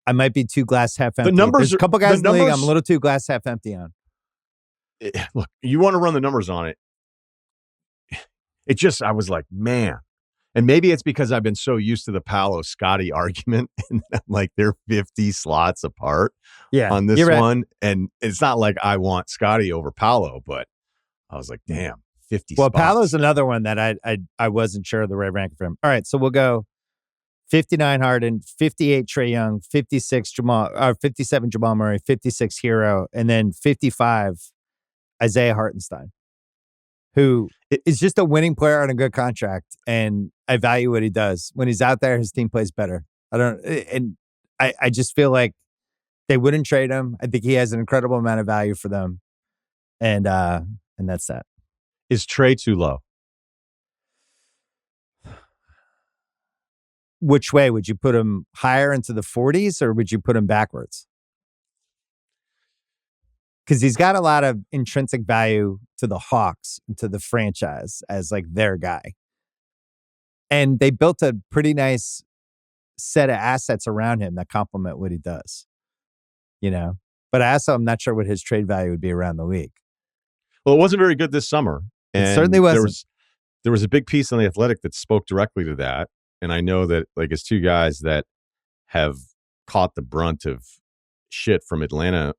I might be too glass half empty. There's a couple guys in the league I'm a little too glass half empty on. Look, you want to run the numbers on it. I was like, man. And maybe it's because I've been so used to the Paolo Scotty argument and I'm like they're 50 slots apart on this one. And it's not like I want Scotty over Paolo, but I was like, damn, 50 spots. Well, Paolo's another one that I wasn't sure of the right ranking for him. All right, so we'll go 59 Harden, 58 Trae Young, 57 Jamal Murray, 56 Hero, and then 55 Isaiah Hartenstein, who is just a winning player on a good contract, and I value what he does. When he's out there, his team plays better. I just feel like they wouldn't trade him. I think he has an incredible amount of value for them, and that's that. Is Trae too low? Which way? Would you put him higher into the 40s or would you put him backwards? Because he's got a lot of intrinsic value to the Hawks, to the franchise as like their guy. And they built a pretty nice set of assets around him that complement what he does. But I also am not sure what his trade value would be around the league. Well, it wasn't very good this summer. And it certainly wasn't. There was a big piece on The Athletic that spoke directly to that. And I know that, like, as two guys that have caught the brunt of shit from Atlanta,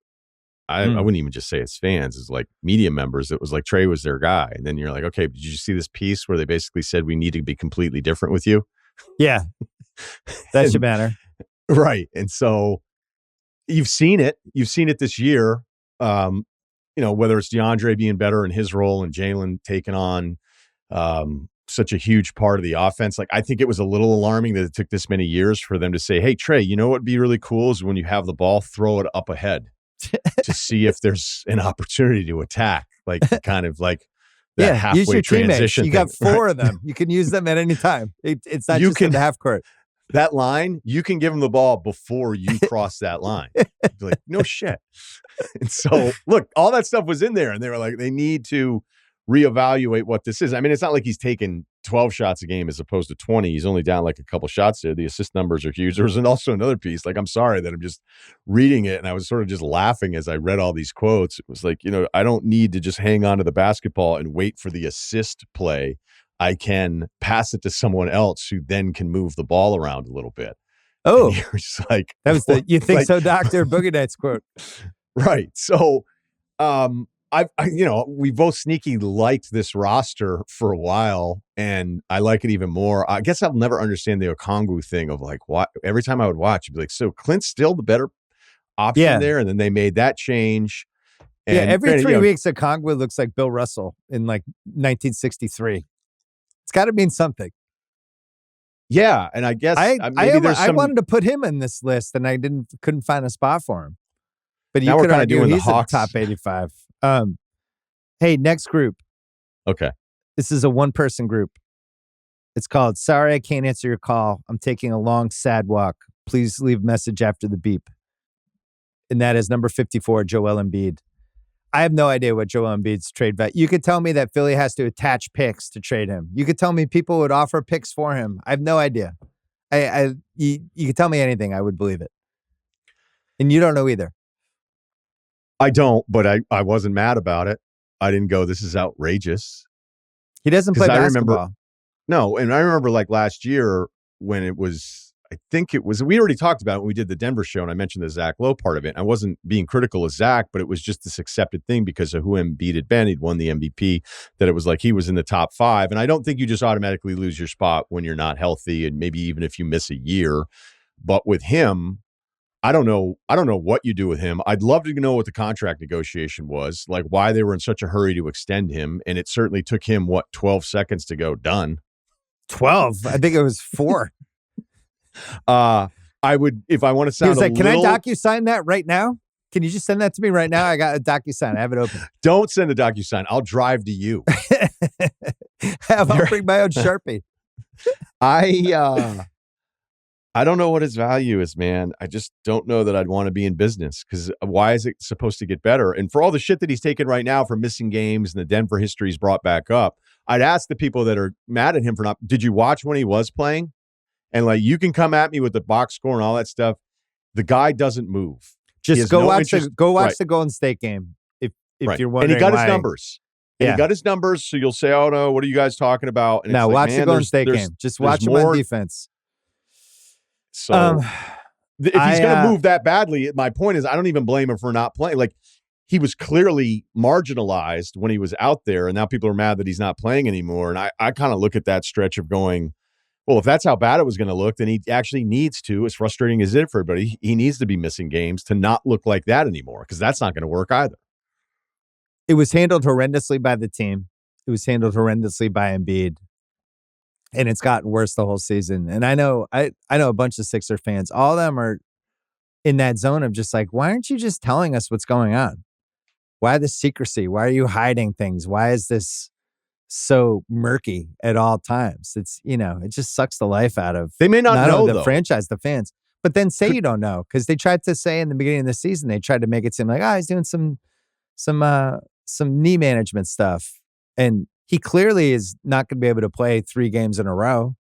I wouldn't even just say as fans, as like media members. It was like Trae was their guy. And then you're like, okay, did you see this piece where they basically said we need to be completely different with you? Yeah. That should matter. Right. And so you've seen it. You've seen it this year. Whether it's DeAndre being better in his role and Jalen taking on such a huge part of the offense. Like, I think it was a little alarming that it took this many years for them to say, hey, Trae, you know what would be really cool is when you have the ball, throw it up ahead to see if there's an opportunity to attack. Like, kind of like that halfway use your transition. You got four of them. You can use them at any time. It's not just in the half court. That line, you can give them the ball before you cross that line. Like, no shit. And so, look, all that stuff was in there, and they were like, they need to reevaluate what this is. I mean, it's not like he's taking 12 shots a game as opposed to 20. He's only down like a couple shots there. The assist numbers are huge. There was also another piece. Like, I'm sorry that I'm just reading it, and I was sort of just laughing as I read all these quotes. It was like, I don't need to just hang on to the basketball and wait for the assist play. I can pass it to someone else who then can move the ball around a little bit. Oh, and you're just like, that was the "you think so, Doctor" Boogie Nights quote. Right. So We both sneaky liked this roster for a while, and I like it even more. I guess I'll never understand the Okongwu thing of like, what every time I would watch, it'd be like, so Clint's still the better option Yeah. there, and then they made that change. Yeah, And every granted, 3 weeks, Okongwu looks like Bill Russell in like 1963. It's got to mean something. yeah, and I guess maybe there's I some. wanted to put him in this list, and I couldn't find a spot for him. But you Now we're could kind of argue doing the he's in the Hawks. top 85. Hey, next group. Okay, This is a one-person group. It's called "Sorry, I Can't Answer Your Call. I'm taking a long, sad walk. Please leave a message after the beep." And that is number 54, Joel Embiid. I have no idea what Joel Embiid's trade value. You could tell me that Philly has to attach picks to trade him. You could tell me people would offer picks for him. I have no idea. You could tell me anything, I would believe it. And you don't know either. I don't, but I wasn't mad about it. I didn't go, this is outrageous. He doesn't play basketball. No, and I remember like last year when it was, I think it was, we already talked about it when we did the Denver show, and I mentioned the Zach Lowe part of it. I wasn't being critical of Zach, but it was just this accepted thing because of who Embiid had been. He'd won the MVP, that it was like he was in the top 5. And I don't think you just automatically lose your spot when you're not healthy, and maybe even if you miss a year. But with him, I don't know what you do with him. I'd love to know what the contract negotiation was, like why they were in such a hurry to extend him. And it certainly took him, 12 seconds to go done. 12. I think it was 4. I would, if I want to sound he was like, little, can I DocuSign that right now? Can you just send that to me right now? I got a DocuSign. I have it open. Don't send a DocuSign. I'll drive to you. I'll bring my own Sharpie. I don't know what his value is, man. I just don't know that I'd want to be in business, because why is it supposed to get better? And for all the shit that he's taken right now for missing games and the Denver history he's brought back up, I'd ask the people that are mad at him for not, did you watch when he was playing? And like, you can come at me with the box score and all that stuff. The guy doesn't move. Just go watch the Golden State game if you're wondering. And he got why. his numbers. And he got his numbers, so you'll say, oh no, what are you guys talking about? And no, watch the Golden State game. Just watch him on defense. So if he's going to move that badly, my point is I don't even blame him for not playing. Like, he was clearly marginalized when he was out there, and now people are mad that he's not playing anymore. And I kind of look at that stretch of going, well, if that's how bad it was going to look, then he actually needs to, as frustrating as it is for everybody, he needs to be missing games to not look like that anymore, because that's not going to work either. It was handled horrendously by the team. It was handled horrendously by Embiid. And it's gotten worse the whole season. And I know a bunch of Sixer fans. All of them are in that zone of just like, why aren't you just telling us what's going on? Why the secrecy? Why are you hiding things? Why is this so murky at all times? It's, it just sucks the life out of. They may not know the franchise, the fans. But then say you don't know, because they tried to say in the beginning of the season, they tried to make it seem like, he's doing some knee management stuff, and he clearly is not going to be able to play 3 games in a row.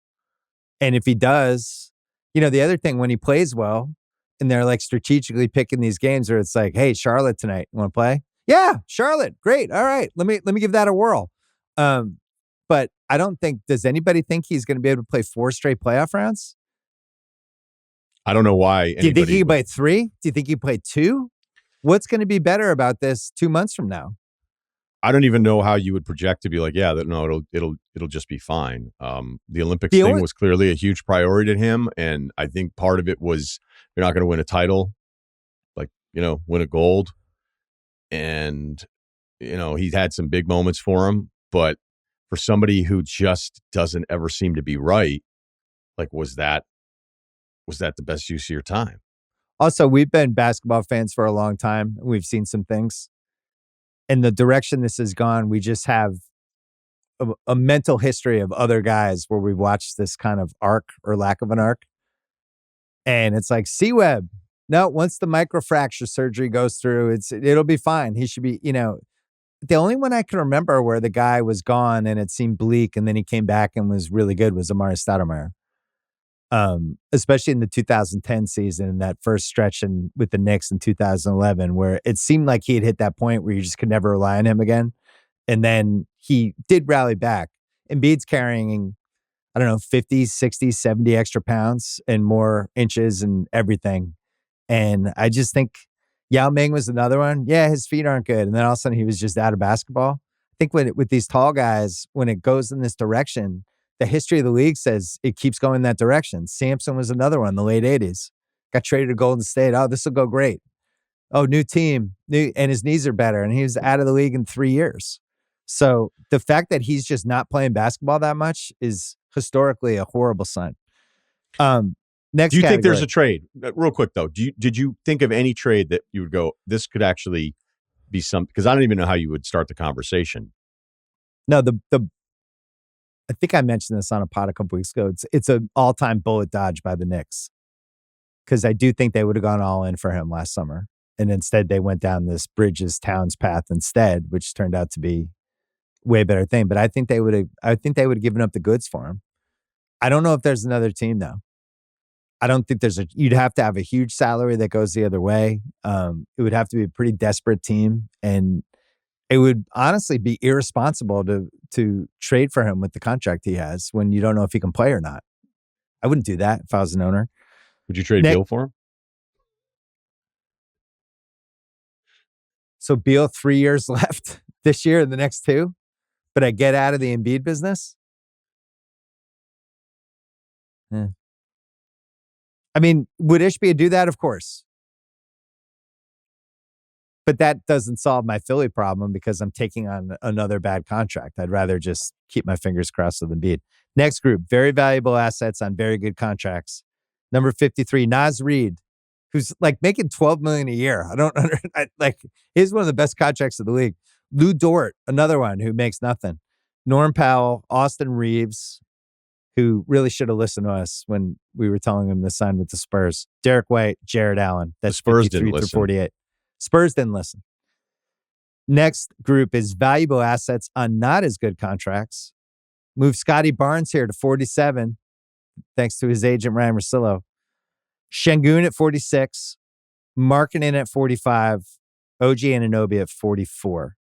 And if he does, the other thing, when he plays well and they're like strategically picking these games where it's like, hey, Charlotte tonight, you want to play? Yeah, Charlotte. Great. All right. Let me give that a whirl. But I don't think, does anybody think he's going to be able to play 4 straight playoff rounds? I don't know why. Do you think he can play 3? Do you think he can play 2? What's going to be better about this 2 months from now? I don't even know how you would project to be like, it'll just be fine. The Olympics thing was clearly a huge priority to him, and I think part of it was you're not going to win a title, like, win a gold, and he had some big moments for him, but for somebody who just doesn't ever seem to be right, like, was that the best use of your time? Also, we've been basketball fans for a long time. We've seen some things. And the direction this has gone, we just have a mental history of other guys where we've watched this kind of arc or lack of an arc. And it's like, C-Web. No, once the microfracture surgery goes through, it'll be fine. He should be, the only one I can remember where the guy was gone and it seemed bleak and then he came back and was really good was Amari Stoudemire. Especially in the 2010 season, and that first stretch with the Knicks in 2011, where it seemed like he had hit that point where you just could never rely on him again. And then he did rally back. Embiid's carrying, 50, 60, 70 extra pounds and more inches and everything. And I just think Yao Ming was another one. Yeah, his feet aren't good. And then all of a sudden he was just out of basketball. I think with these tall guys, when it goes in this direction, the history of the league says it keeps going that direction. Sampson was another one in the late 80s. Got traded to Golden State. Oh, this will go great. Oh, new team, and his knees are better. And he was out of the league in 3 years. So the fact that he's just not playing basketball that much is historically a horrible sign. Next, do you think category. there's a trade? Real quick though, did you think of any trade that you would go, this could actually be something? Because I don't even know how you would start the conversation. No, I think I mentioned this on a pod a couple weeks ago. It's an all-time bullet dodge by the Knicks, because I do think they would have gone all in for him last summer, and instead they went down this Bridges Towns path instead, which turned out to be way better thing. But I think they would have given up the goods for him. I don't know if there's another team though. I don't think you'd have to have a huge salary that goes the other way. It would have to be a pretty desperate team, and it would honestly be irresponsible to trade for him with the contract he has when you don't know if he can play or not. I wouldn't do that if I was an owner. Would you trade Beal for him? So Beal 3 years left this year and the next 2, but I get out of the Embiid business. Yeah. I mean, would Ishbia do that? Of course. But that doesn't solve my Philly problem because I'm taking on another bad contract. I'd rather just keep my fingers crossed with Embiid. Next group, very valuable assets on very good contracts. Number 53, Naz Reid, who's like making $12 million a year. He's one of the best contracts of the league. Lou Dort, another one who makes nothing. Norm Powell, Austin Reeves, who really should have listened to us when we were telling him to sign with the Spurs. Derek White, Jared Allen. That's the Spurs 53 didn't through listen. 48. Spurs didn't listen. Next group is valuable assets on not as good contracts. Move Scotty Barnes here to 47, thanks to his agent, Ryen Russillo. Şengün at 46. Markkanen at 45. OG Anunoby at 44.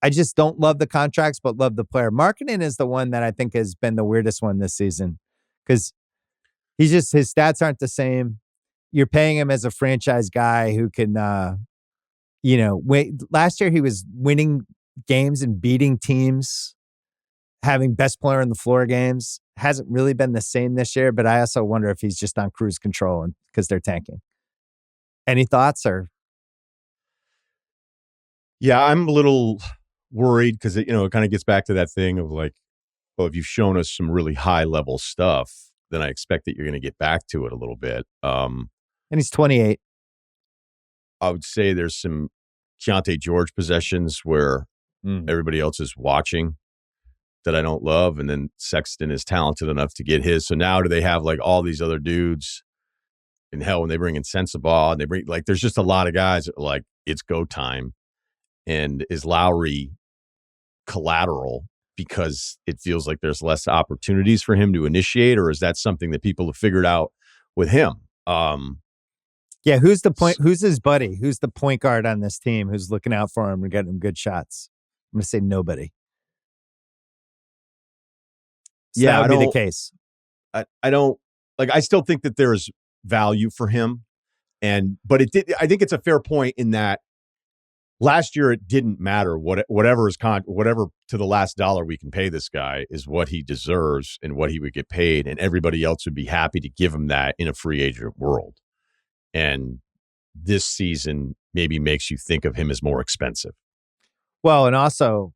I just don't love the contracts, but love the player. Markkanen is the one that I think has been the weirdest one this season because his stats aren't the same. You're paying him as a franchise guy who can, last year he was winning games and beating teams, having best player on the floor games. Hasn't really been the same this year, but I also wonder if he's just on cruise control because they're tanking. Any thoughts or? Yeah, I'm a little worried because it kind of gets back to that thing of like, well, if you've shown us some really high level stuff, then I expect that you're going to get back to it a little bit. And he's 28. I would say there's some Keontae George possessions where everybody else is watching that I don't love, and then Sexton is talented enough to get his. So now do they have like all these other dudes? And hell, when they bring in Sensabaugh, and they bring there's just a lot of guys that are like, it's go time. And is Lowry collateral because it feels like there's less opportunities for him to initiate, or is that something that people have figured out with him? Yeah, who's the point? Who's his buddy? Who's the point guard on this team who's looking out for him and getting him good shots? I'm going to say nobody. So yeah, that would be the case. I don't like. I still think that there's value for him, but it did. I think it's a fair point in that. Last year, it didn't matter whatever to the last dollar we can pay this guy is what he deserves and what he would get paid, and everybody else would be happy to give him that in a free agent world. And this season maybe makes you think of him as more expensive. Well, and also,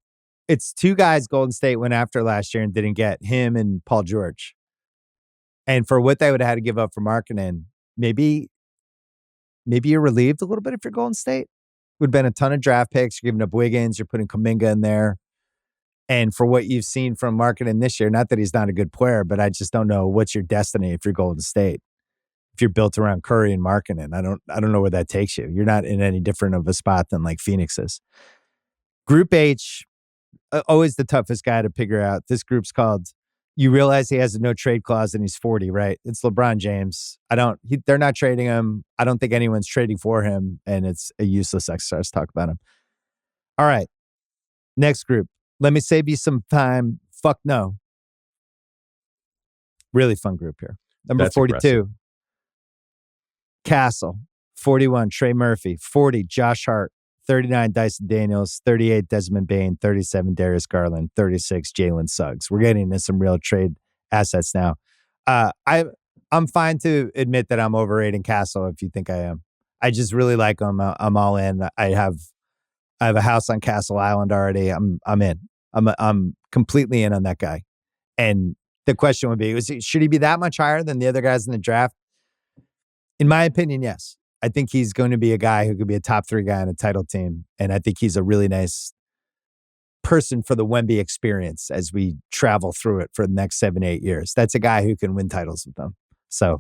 it's 2 guys Golden State went after last year and didn't get, him and Paul George. And for what they would have had to give up for Markkanen, maybe you're relieved a little bit if you're Golden State. Would have been a ton of draft picks. You're giving up Wiggins. You're putting Kuminga in there. And for what you've seen from Markkanen this year, not that he's not a good player, but I just don't know what's your destiny if you're Golden State. If you're built around Curry and Markkanen, I don't know where that takes you. You're not in any different of a spot than like Phoenix is. Group H, always the toughest guy to figure out. This group's called, you realize he has a no trade clause and he's 40, right? It's LeBron James. They're not trading him. I don't think anyone's trading for him, and it's a useless exercise to talk about him. All right. Next group. Let me save you some time. Fuck no. Really fun group here. Number That's 42. aggressive. Castle. 41, Trey Murphy. 40, Josh Hart. 39, Dyson Daniels. 38, Desmond Bain. 37, Darius Garland. 36, Jalen Suggs. We're getting into some real trade assets now. I'm fine to admit that I'm overrating Castle if you think I am. I just really like him. I'm all in. I have a house on Castle Island already. I'm in. I'm completely in on that guy. And the question would be, should he be that much higher than the other guys in the draft? In my opinion, yes. I think he's going to be a guy who could be a top 3 guy on a title team. And I think he's a really nice person for the Wemby experience as we travel through it for the next 7-8 years. That's a guy who can win titles with them. So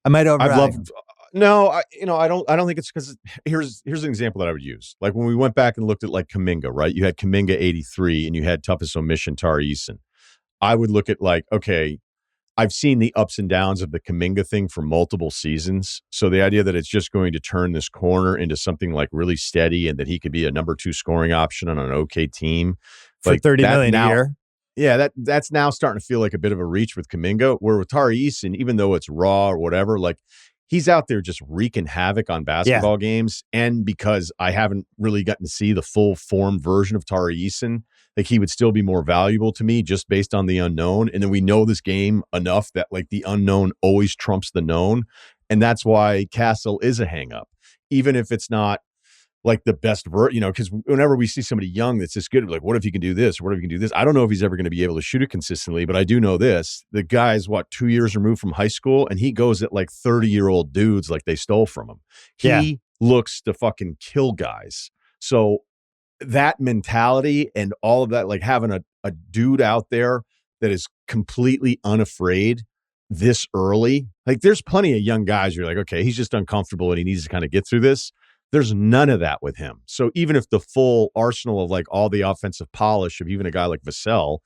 I might override him. No, I don't think it's because here's an example that I would use. Like when we went back and looked at like Kuminga, right? You had Kuminga 83 and you had toughest omission Tari Eason. I would look at like, okay, I've seen the ups and downs of the Kuminga thing for multiple seasons. So the idea that it's just going to turn this corner into something like really steady and that he could be a number 2 scoring option on an okay team for like $30 million a year. Yeah, that's now starting to feel like a bit of a reach with Kuminga, where with Tari Eason, even though it's raw or whatever, like he's out there just wreaking havoc on basketball games. And because I haven't really gotten to see the full form version of Tari Eason, like he would still be more valuable to me just based on the unknown. And then we know this game enough that like the unknown always trumps the known. And that's why Castle is a hang up, even if it's not like the best because whenever we see somebody young that's this good, we're like, what if he can do this? What if he can do this? I don't know if he's ever going to be able to shoot it consistently, but I do know this. The guy's 2 years removed from high school, and he goes at like 30-year-old dudes like they stole from him. He looks to fucking kill guys. So that mentality and all of that, like having a dude out there that is completely unafraid this early, like there's plenty of young guys who are like, okay, he's just uncomfortable and he needs to kind of get through this. There's none of that with him. So even if the full arsenal of like all the offensive polish of even a guy like Vassell,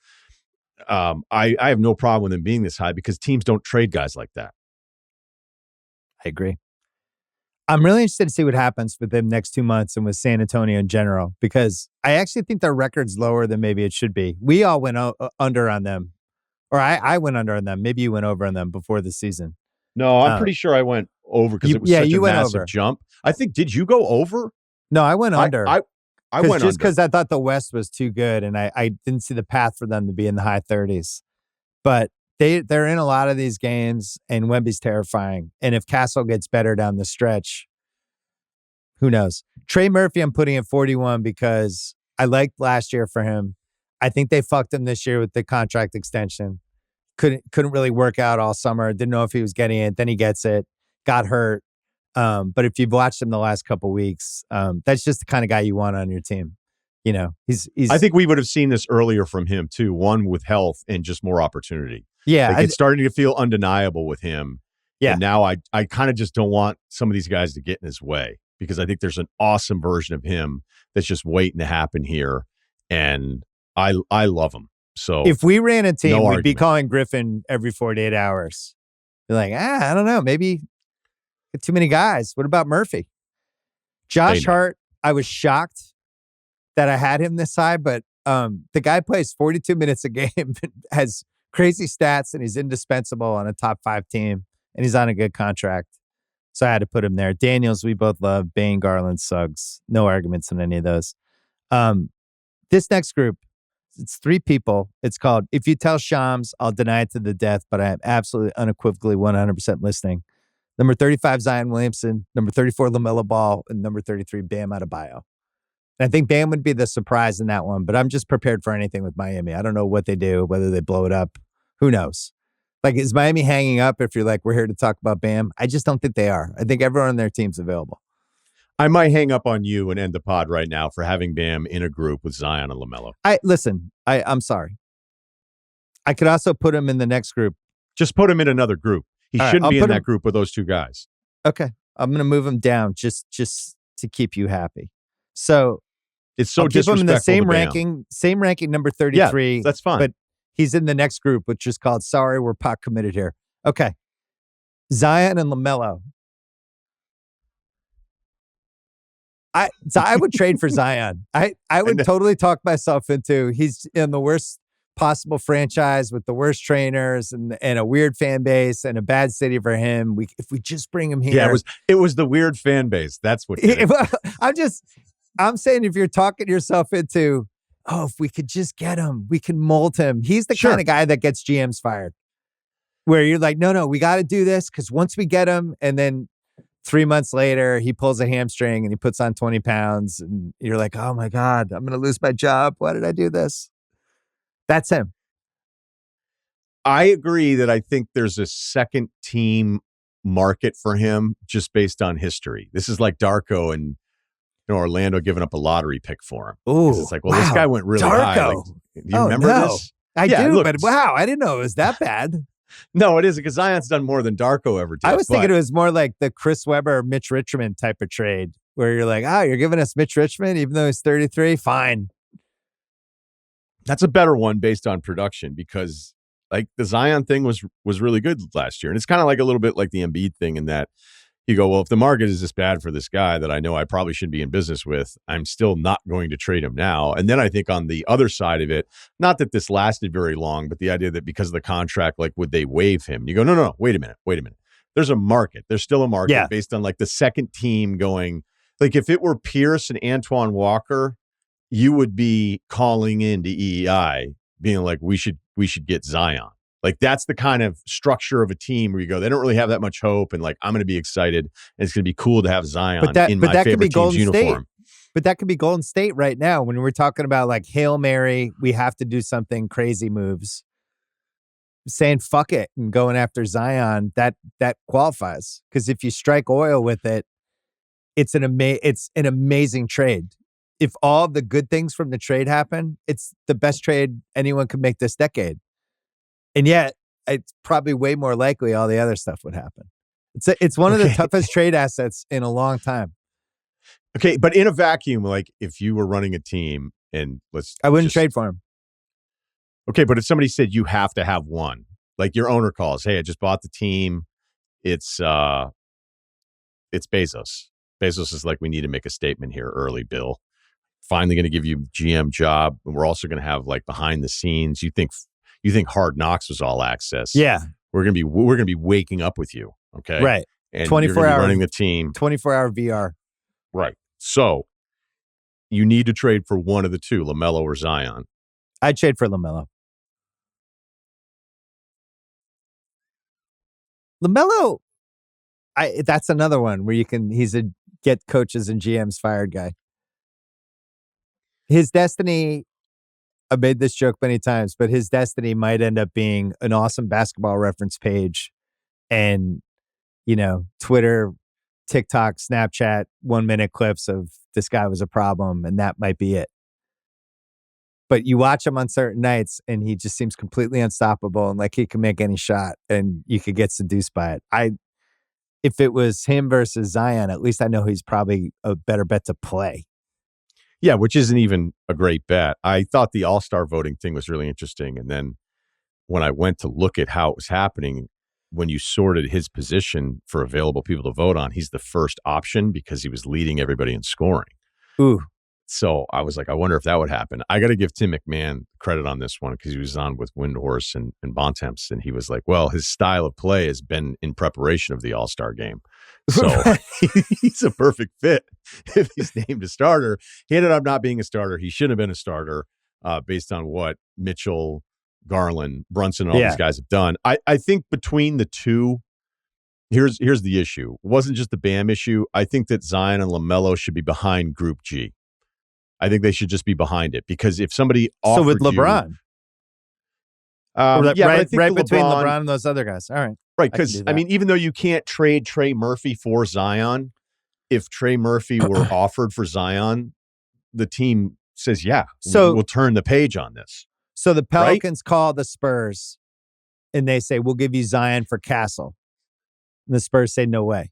I have no problem with him being this high because teams don't trade guys like that. I agree. I'm really interested to see what happens with them next 2 months and with San Antonio in general, because I actually think their record's lower than maybe it should be. We all went under on them, or I went under on them. Maybe you went over on them before the season. No, I'm pretty sure I went over because it was such a massive jump. I think, did you go over? No, I went under. I went just because I thought the West was too good, and I didn't see the path for them to be in the high 30s. But they're in a lot of these games, and Wemby's terrifying. And if Castle gets better down the stretch, who knows? Trey Murphy, I'm putting at 41 because I liked last year for him. I think they fucked him this year with the contract extension. Couldn't really work out all summer. Didn't know if he was getting it. Then he gets it. Got hurt. But if you've watched him the last couple weeks, that's just the kind of guy you want on your team. You know, he's. I think we would have seen this earlier from him too. One with health and just more opportunity. Yeah, like it's starting to feel undeniable with him. Yeah. And now I kind of just don't want some of these guys to get in his way because I think there's an awesome version of him that's just waiting to happen here, and I love him. So if we ran a team, we'd be calling Griffin every 48 hours. Be like, I don't know, maybe get too many guys. What about Murphy? Josh Hart, I was shocked that I had him this high, but the guy plays 42 minutes a game, has crazy stats, and he's indispensable on a top 5 team, and he's on a good contract. So I had to put him there. Daniels, we both love. Bain, Garland, Suggs. No arguments on any of those. This next group, it's 3 people. It's called If You Tell Shams, I'll Deny It to the Death, but I am absolutely unequivocally 100% listening. Number 35, Zion Williamson. Number 34, LaMelo Ball. And number 33, Bam Adebayo. And I think Bam would be the surprise in that one, but I'm just prepared for anything with Miami. I don't know what they do, whether they blow it up. Who knows? Like, is Miami hanging up if you're like, we're here to talk about Bam? I just don't think they are. I think everyone on their team's available. I might hang up on you and end the pod right now for having Bam in a group with Zion and LaMelo. I'm sorry. I could also put him in the next group. Just put him in another group. He shouldn't be in that group with those 2 guys. Okay. I'm going to move him down just to keep you happy. So it's so I'll keep him in the disrespectful same ranking, number 33. Yeah, that's fine. But he's in the next group, which is called Sorry, We're Pot Committed Here. Okay. Zion and LaMelo. I would trade for Zion. I would totally talk myself into he's in the worst possible franchise with the worst trainers and a weird fan base and a bad city for him. If we just bring him here. Yeah, it was the weird fan base. That's what did it. I'm saying if you're talking yourself into, if we could just get him, we can mold him. He's the kind of guy that gets GMs fired. Where you're like, no, we got to do this because once we get him, and then 3 months later, he pulls a hamstring and he puts on 20 pounds, and you're like, oh my God, I'm going to lose my job. Why did I do this? That's him. I agree that I think there's a second team market for him just based on history. This is like Darko and Orlando giving up a lottery pick for him. Oh, it's like, this guy went really high. Like, do you remember this? I do, but wow, I didn't know it was that bad. No, it isn't, because Zion's done more than Darko ever did. I was thinking it was more like the Chris Webber, Mitch Richmond type of trade, where you're like, you're giving us Mitch Richmond, even though he's 33? Fine. That's a better one based on production, because like the Zion thing was really good last year. And it's kind of like a little bit like the Embiid thing in that you go, well, if the market is this bad for this guy that I know I probably shouldn't be in business with, I'm still not going to trade him now. And then I think on the other side of it, not that this lasted very long, but the idea that because of the contract, like, would they waive him? You go, no, wait a minute. There's a market. There's still a market based on like the second team going, like if it were Pierce and Antoine Walker, you would be calling into EEI being like, we should get Zion. Like that's the kind of structure of a team where you go, they don't really have that much hope, and like I'm going to be excited, and it's going to be cool to have Zion in my favorite team's uniform. But that could be Golden State right now when we're talking about like Hail Mary, we have to do something crazy moves. Saying fuck it and going after Zion, that qualifies, because if you strike oil with it, it's an amazing trade. If all of the good things from the trade happen, it's the best trade anyone could make this decade. And yet, it's probably way more likely all the other stuff would happen. It's one of the toughest trade assets in a long time. Okay, but in a vacuum, like if you were running a team and I wouldn't trade for him. Okay, but if somebody said you have to have one, like your owner calls, hey, I just bought the team. It's Bezos. Bezos is like, we need to make a statement here early, Bill. Finally going to give you GM job, and we're also going to have like behind the scenes. You think Hard Knocks was all access? Yeah, we're gonna be waking up with you. Okay, right. And 24 hours running the team, 24-hour VR. Right. So you need to trade for one of the two, LaMelo or Zion. I'd trade for LaMelo. LaMelo, that's another one where he's a get coaches and GMs fired guy. His destiny, I've made this joke many times, but his destiny might end up being an awesome Basketball Reference page and, Twitter, TikTok, Snapchat, 1-minute clips of this guy was a problem, and that might be it. But you watch him on certain nights, and he just seems completely unstoppable, and like he can make any shot, and you could get seduced by it. If it was him versus Zion, at least I know he's probably a better bet to play. Yeah, which isn't even a great bet. I thought the All-Star voting thing was really interesting, and then when I went to look at how it was happening, when you sorted his position for available people to vote on, he's the first option because he was leading everybody in scoring. Ooh. So I was like, I wonder if that would happen. I got to give Tim McMahon credit on this one because he was on with Windhorse and Bontemps, and he was like, well, his style of play has been in preparation of the All-Star game. So he's a perfect fit if he's named a starter. He ended up not being a starter. He shouldn't have been a starter based on what Mitchell, Garland, Brunson, and all these guys have done. I think between the two, here's the issue. It wasn't just the Bam issue. I think that Zion and LaMelo should be behind Group G. I think they should just be behind it, because if somebody offered so with LeBron, right between LeBron and those other guys. All right. Right, because, I mean, even though you can't trade Trey Murphy for Zion, if Trey Murphy were offered for Zion, the team says, we'll turn the page on this. So the Pelicans call the Spurs, and they say, we'll give you Zion for Castle. And the Spurs say, no way.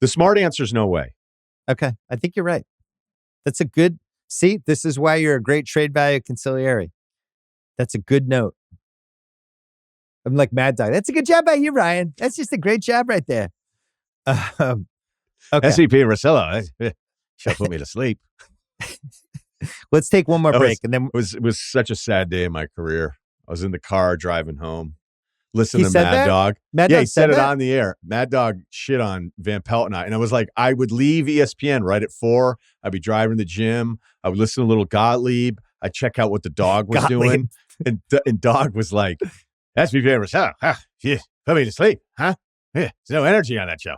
The smart answer is no way. Okay, I think you're right. That's a good... See, this is why you're a great trade value consigliere. That's a good note. I'm like Mad Dog. That's a good job by you, Ryan. That's just a great job right there. Okay. SVP Russillo, she'll put me to sleep. Let's take one more That break, and then it was such a sad day in my career. I was in the car driving home, he listening to said Mad that. Dog. Mad Yeah, Dog he said said it that. on the air. Mad Dog shit on Van Pelt and I was like, I would leave ESPN right at 4. I'd be driving to the gym. I would listen to a little Gottlieb. I'd check out what the dog was Gottlieb. doing. And Dog was like, that's me favorite show. Huh? Yeah, put me to sleep, huh? Yeah, there's no energy on that show.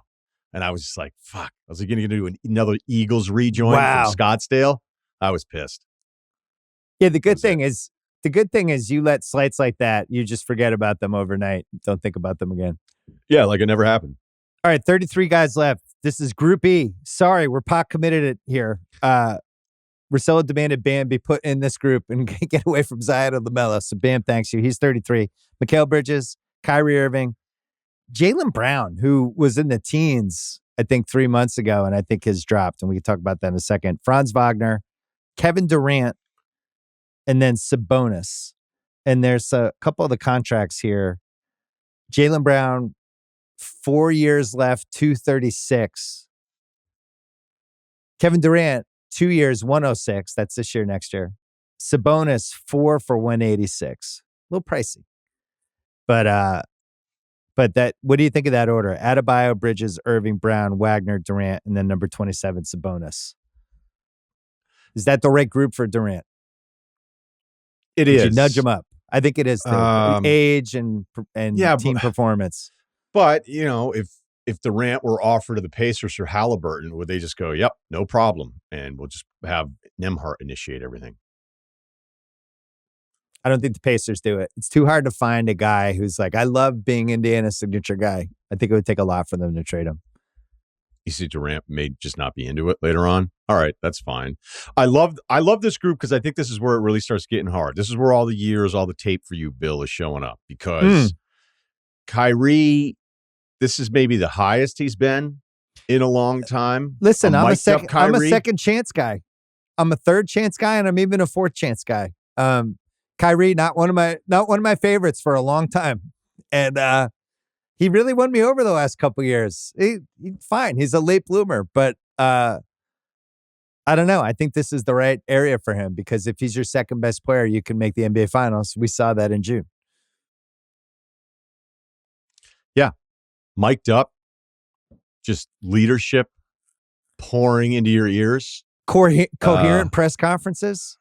And I was just like, fuck. I was like, going to do another Eagles rejoin Wow. from Scottsdale. I was pissed. Yeah, the good thing is you let slights like that, you just forget about them overnight. Don't think about them again. Yeah, like it never happened. All right, 33 guys left. This is Group E. Sorry, we're pot committed it here. Russillo demanded Bam be put in this group and get away from Zion and LaMelo. So Bam thanks you. He's 33. Mikal Bridges, Kyrie Irving, Jaylen Brown, who was in the teens, I think 3 months ago, and I think has dropped, and we can talk about that in a second. Franz Wagner, Kevin Durant, and then Sabonis. And there's a couple of the contracts here. Jaylen Brown, 4 years left, 236. Kevin Durant, 2 years, 106. That's this year, next year. Sabonis, 4 for 186. A little pricey. But that, what do you think of that order? Adebayo, Bridges, Irving, Brown, Wagner, Durant, and then number 27, Sabonis. Is that the right group for Durant? It Did is. you nudge him up? I think it is too. Age and team performance. But, you know, if Durant were offered to the Pacers or Halliburton, would they just go, yep, no problem, and we'll just have Nembhard initiate everything? I don't think the Pacers do it. It's too hard to find a guy who's like, I love being Indiana's signature guy. I think it would take a lot for them to trade him. You see, Durant may just not be into it later on. All right, that's fine. I love this group because I think this is where it really starts getting hard. This is where all the tape for you, Bill, is showing up because Kyrie, this is maybe the highest he's been in a long time. Listen, I'm a second chance guy. I'm a third chance guy, and I'm even a fourth chance guy. Kyrie, not one of my favorites for a long time, and he really won me over the last couple years. He's fine. He's a late bloomer, but I don't know. I think this is the right area for him because if he's your second best player, you can make the NBA Finals. We saw that in June. Yeah, mic'd up, just leadership pouring into your ears. Coherent press conferences.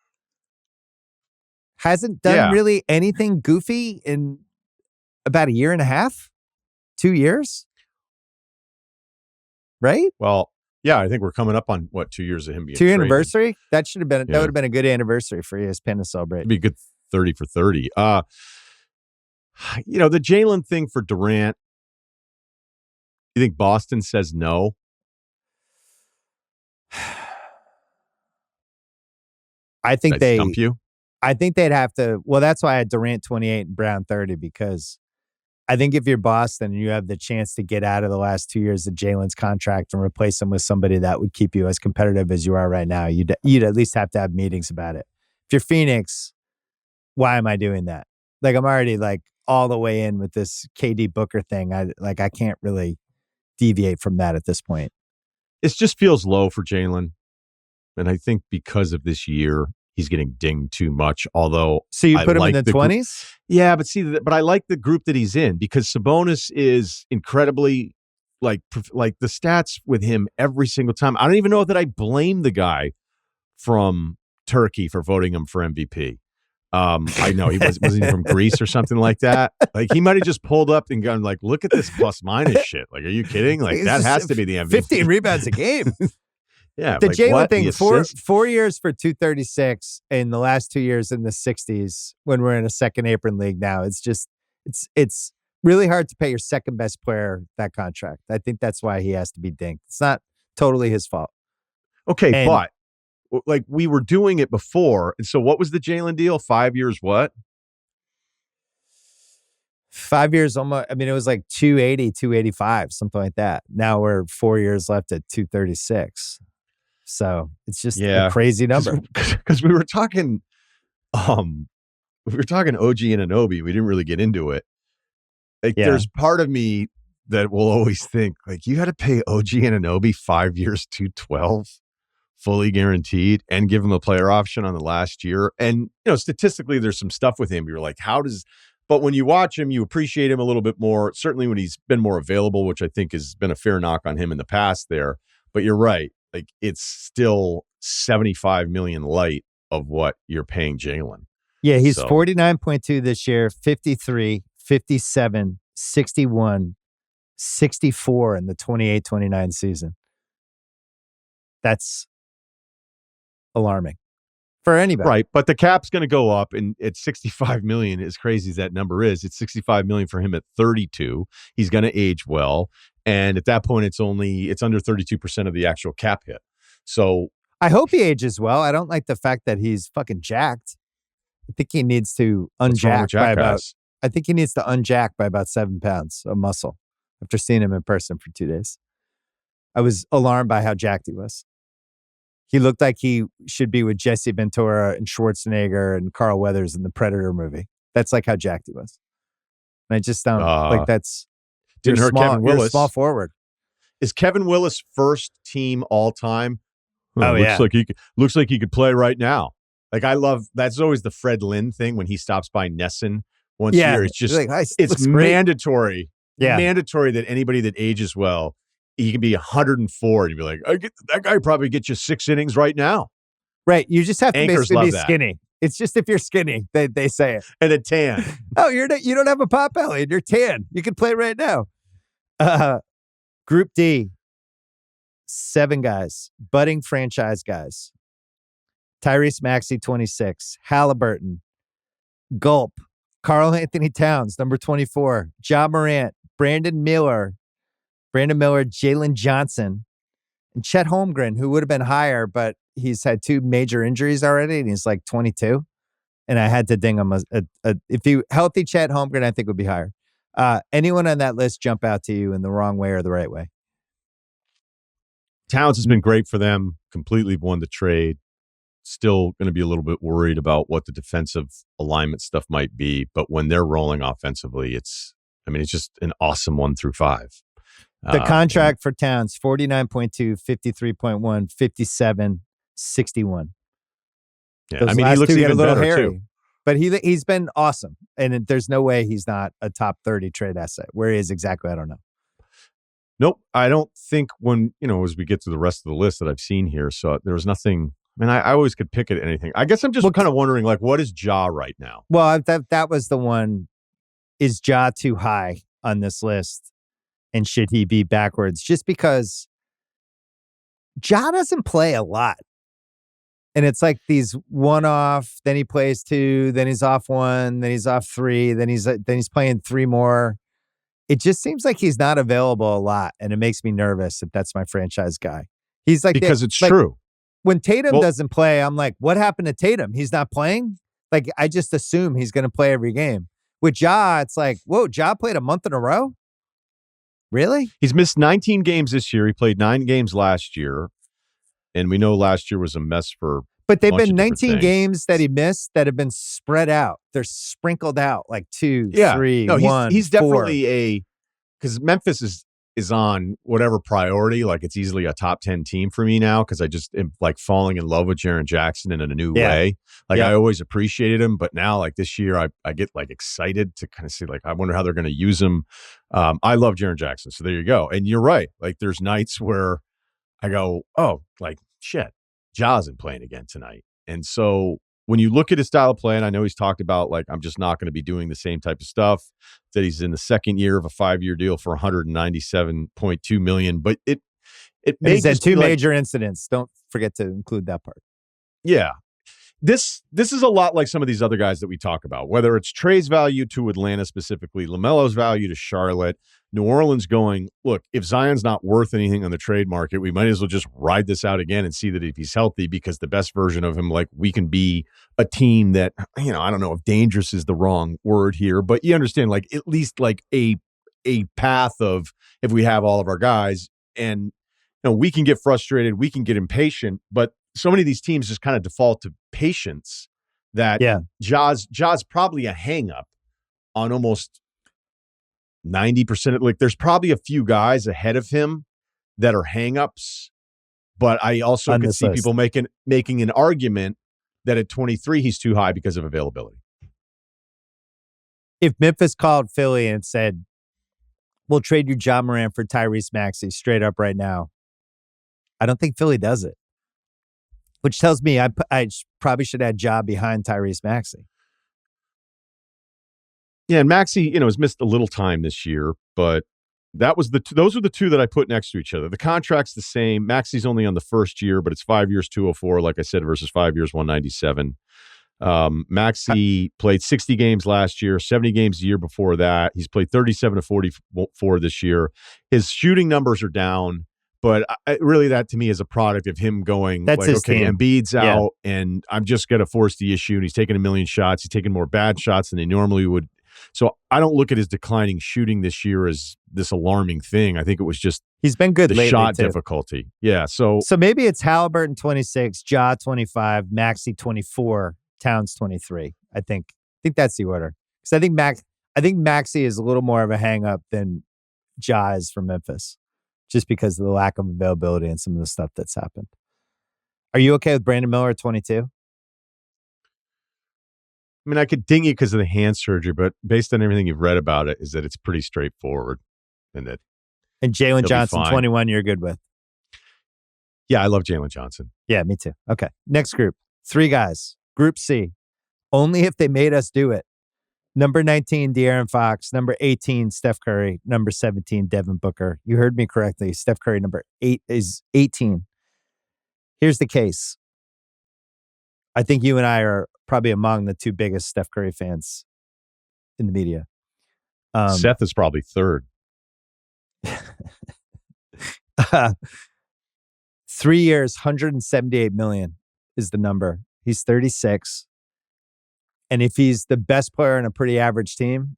Hasn't done really anything goofy in about a year and a half, 2 years. Right? Well, yeah, I think we're coming up on 2 years of him being 2-year traded. anniversary. That would have been a good anniversary for ESPN to celebrate. It'd be a good 30 for 30. You know, the Jaylen thing for Durant. You think Boston says no? I think they stump you. I think they'd have to. Well, that's why I had Durant 28 and Brown 30 because I think if you're Boston and you have the chance to get out of the last 2 years of Jaylen's contract and replace him with somebody that would keep you as competitive as you are right now, you'd at least have to have meetings about it. If you're Phoenix, why am I doing that? Like I'm already like all the way in with this KD Booker thing. I can't really deviate from that at this point. It just feels low for Jaylen, and I think because of this year, he's getting dinged too much. Although, so you put him in the 20s? Yeah, but I like the group that he's in because Sabonis is incredibly like the stats with him every single time. I don't even know that I blame the guy from Turkey for voting him for MVP. I know he wasn't he from Greece or something like that. Like he might have just pulled up and gone like, look at this plus minus shit. Like, are you kidding? Like that has to be the MVP. 15 rebounds a game. Yeah, the like, Jaylen thing, 4 years for 236 in the last 2 years in the 60s when we're in a second apron league now. It's just, it's really hard to pay your second best player that contract. I think that's why he has to be dinged. It's not totally his fault. Okay, but like we were doing it before. And so what was the Jaylen deal? 5 years what? 5 years almost. I mean, it was like 280, 285, something like that. Now we're 4 years left at 236. So it's just a crazy number. Because we were talking OG and Anunoby. We didn't really get into it. Like there's part of me that will always think like you had to pay OG and Anunoby 5 years, 212 fully guaranteed and give him a player option on the last year. And, statistically, there's some stuff with him. You're like, but when you watch him, you appreciate him a little bit more, certainly when he's been more available, which I think has been a fair knock on him in the past there. But you're right. Like, it's still 75 million light of what you're paying Jalen. Yeah, he's 49.2 this year, 53, 57, 61, 64 in the 28-29 season. That's alarming for anybody. Right, but the cap's going to go up, and at 65 million, as crazy as that number is, it's 65 million for him at 32. He's going to age well, and at that point, it's under 32% of the actual cap hit. So I hope he ages well. I don't like the fact that he's fucking jacked. I think he needs to unjack by about. I think he needs to unjack by about 7 pounds of muscle. After seeing him in person for 2 days, I was alarmed by how jacked he was. He looked like he should be with Jesse Ventura and Schwarzenegger and Carl Weathers in the Predator movie. That's like how jacked he was. And I just don't like that's. Didn't hurt Kevin Willis. You're a small forward. Is Kevin Willis first team all time? Yeah. Looks like he could play right now. Like, I love that's always the Fred Lynn thing when he stops by Nesson once a year. It's just it's mandatory. Yeah. Mandatory that anybody that ages well, he can be 104 and you'd be like, that guy probably get you 6 innings right now. Right. You just have to Anchors basically be love that. skinny. It's just if you're skinny, they say it. And a tan. Oh, you don't have a pot belly and you're tan. You can play right now. Group D, 7 guys, budding franchise guys. Tyrese Maxey, 26. Halliburton. Gulp. Karl Anthony Towns, number 24. Ja Morant. Brandon Miller, Jalen Johnson, and Chet Holmgren, who would have been higher, but he's had 2 major injuries already, and he's like 22. And I had to ding him. If he healthy Chet Holmgren, I think would be higher. Anyone on that list jump out to you in the wrong way or the right way? Towns has been great for them. Completely won the trade. Still going to be a little bit worried about what the defensive alignment stuff might be, but when they're rolling offensively, it's just an awesome 1 through 5. The contract for Towns, 49.2, 53.1, 57, 61. Yeah, he looks even better hairy, too. But he's been awesome, and there's no way he's not a top 30 trade asset. Where he is exactly, I don't know. Nope, I don't think when, as we get to the rest of the list that I've seen here, so there was nothing. I always could pick at anything. I guess I'm just kind of wondering, like, what is Ja right now? Well, that was the one. Is Ja too high on this list? And should he be backwards? Just because Ja doesn't play a lot. And it's like these one-off, then he plays 2, then he's off 1, then he's off 3, then he's playing 3 more. It just seems like he's not available a lot, and it makes me nervous if that's my franchise guy. He's like because it's true. When Tatum doesn't play, I'm like, what happened to Tatum? He's not playing? Like, I just assume he's going to play every game. With Ja, it's like, whoa, Ja played a month in a row? Really? He's missed 19 games this year. He played 9 games last year. And we know last year was a mess for But they've been 19 games that he missed that have been spread out. They're sprinkled out like 2, 3, 1, he's 4. Definitely because Memphis is on whatever priority. Like, it's easily a top 10 team for me now because I just am like falling in love with Jaren Jackson in a new way. Like, I always appreciated him, but now, like, this year I get like excited to kind of see, like, I wonder how they're going to use him. I love Jaren Jackson. So there you go. And you're right. Like, there's nights where I go, oh, like, shit, Ja isn't playing again tonight. And so when you look at his style of play, and I know he's talked about, like, I'm just not going to be doing the same type of stuff, that he's in the second year of a 5-year deal for $197.2 million. But it makes he's had 2 major incidents. Don't forget to include that part. Yeah. This is a lot like some of these other guys that we talk about, whether it's Trey's value to Atlanta specifically, LaMelo's value to Charlotte, New Orleans going, look, if Zion's not worth anything on the trade market, we might as well just ride this out again and see that if he's healthy, because the best version of him, like, we can be a team that, I don't know if dangerous is the wrong word here, but you understand, like, at least like a path of, if we have all of our guys, and we can get frustrated, we can get impatient, but so many of these teams just kind of default to patience that Ja's probably a hang up on almost 90% of, like, there's probably a few guys ahead of him that are hang ups, But I also On could this see list. people making an argument that at 23 he's too high because of availability. If Memphis called Philly and said, we'll trade you Ja Morant for Tyrese Maxey straight up right now, I don't think Philly does it. Which tells me I probably should add Ja behind Tyrese Maxey. Yeah, and Maxey, has missed a little time this year, but that was those are the two that I put next to each other. The contract's the same. Maxey's only on the first year, but it's 5 years, 204, like I said, versus 5 years, 197. Maxey played 60 games last year, 70 games the year before that. He's played 37 to 44 this year. His shooting numbers are down, but really that to me is a product of him going, That's his okay, team. Embiid's out, and I'm just going to force the issue, and he's taking a million shots. He's taking more bad shots than he normally would. So I don't look at his declining shooting this year as this alarming thing. I think it was just he's been good the lately shot too. difficulty. Yeah. So maybe it's Halliburton 26, Ja 25, Maxey 24, Towns 23. I think that's the order. Because I think Maxey is a little more of a hang up than Ja is for Memphis, just because of the lack of availability and some of the stuff that's happened. Are you okay with Brandon Miller at 22? I mean, I could ding you because of the hand surgery, but based on everything you've read about it, is that it's pretty straightforward, and Jalen Johnson 21, you're good with. Yeah, I love Jalen Johnson. Yeah, me too. Okay, next group, 3 guys. Group C. Only if they made us do it. Number 19, De'Aaron Fox. Number 18, Steph Curry. Number 17, Devin Booker. You heard me correctly. Steph Curry, number 8 is 18. Here's the case. I think you and I are probably among the 2 biggest Steph Curry fans in the media. Seth is probably 3rd. 3 years, $178 million is the number. He's 36. And if he's the best player on a pretty average team,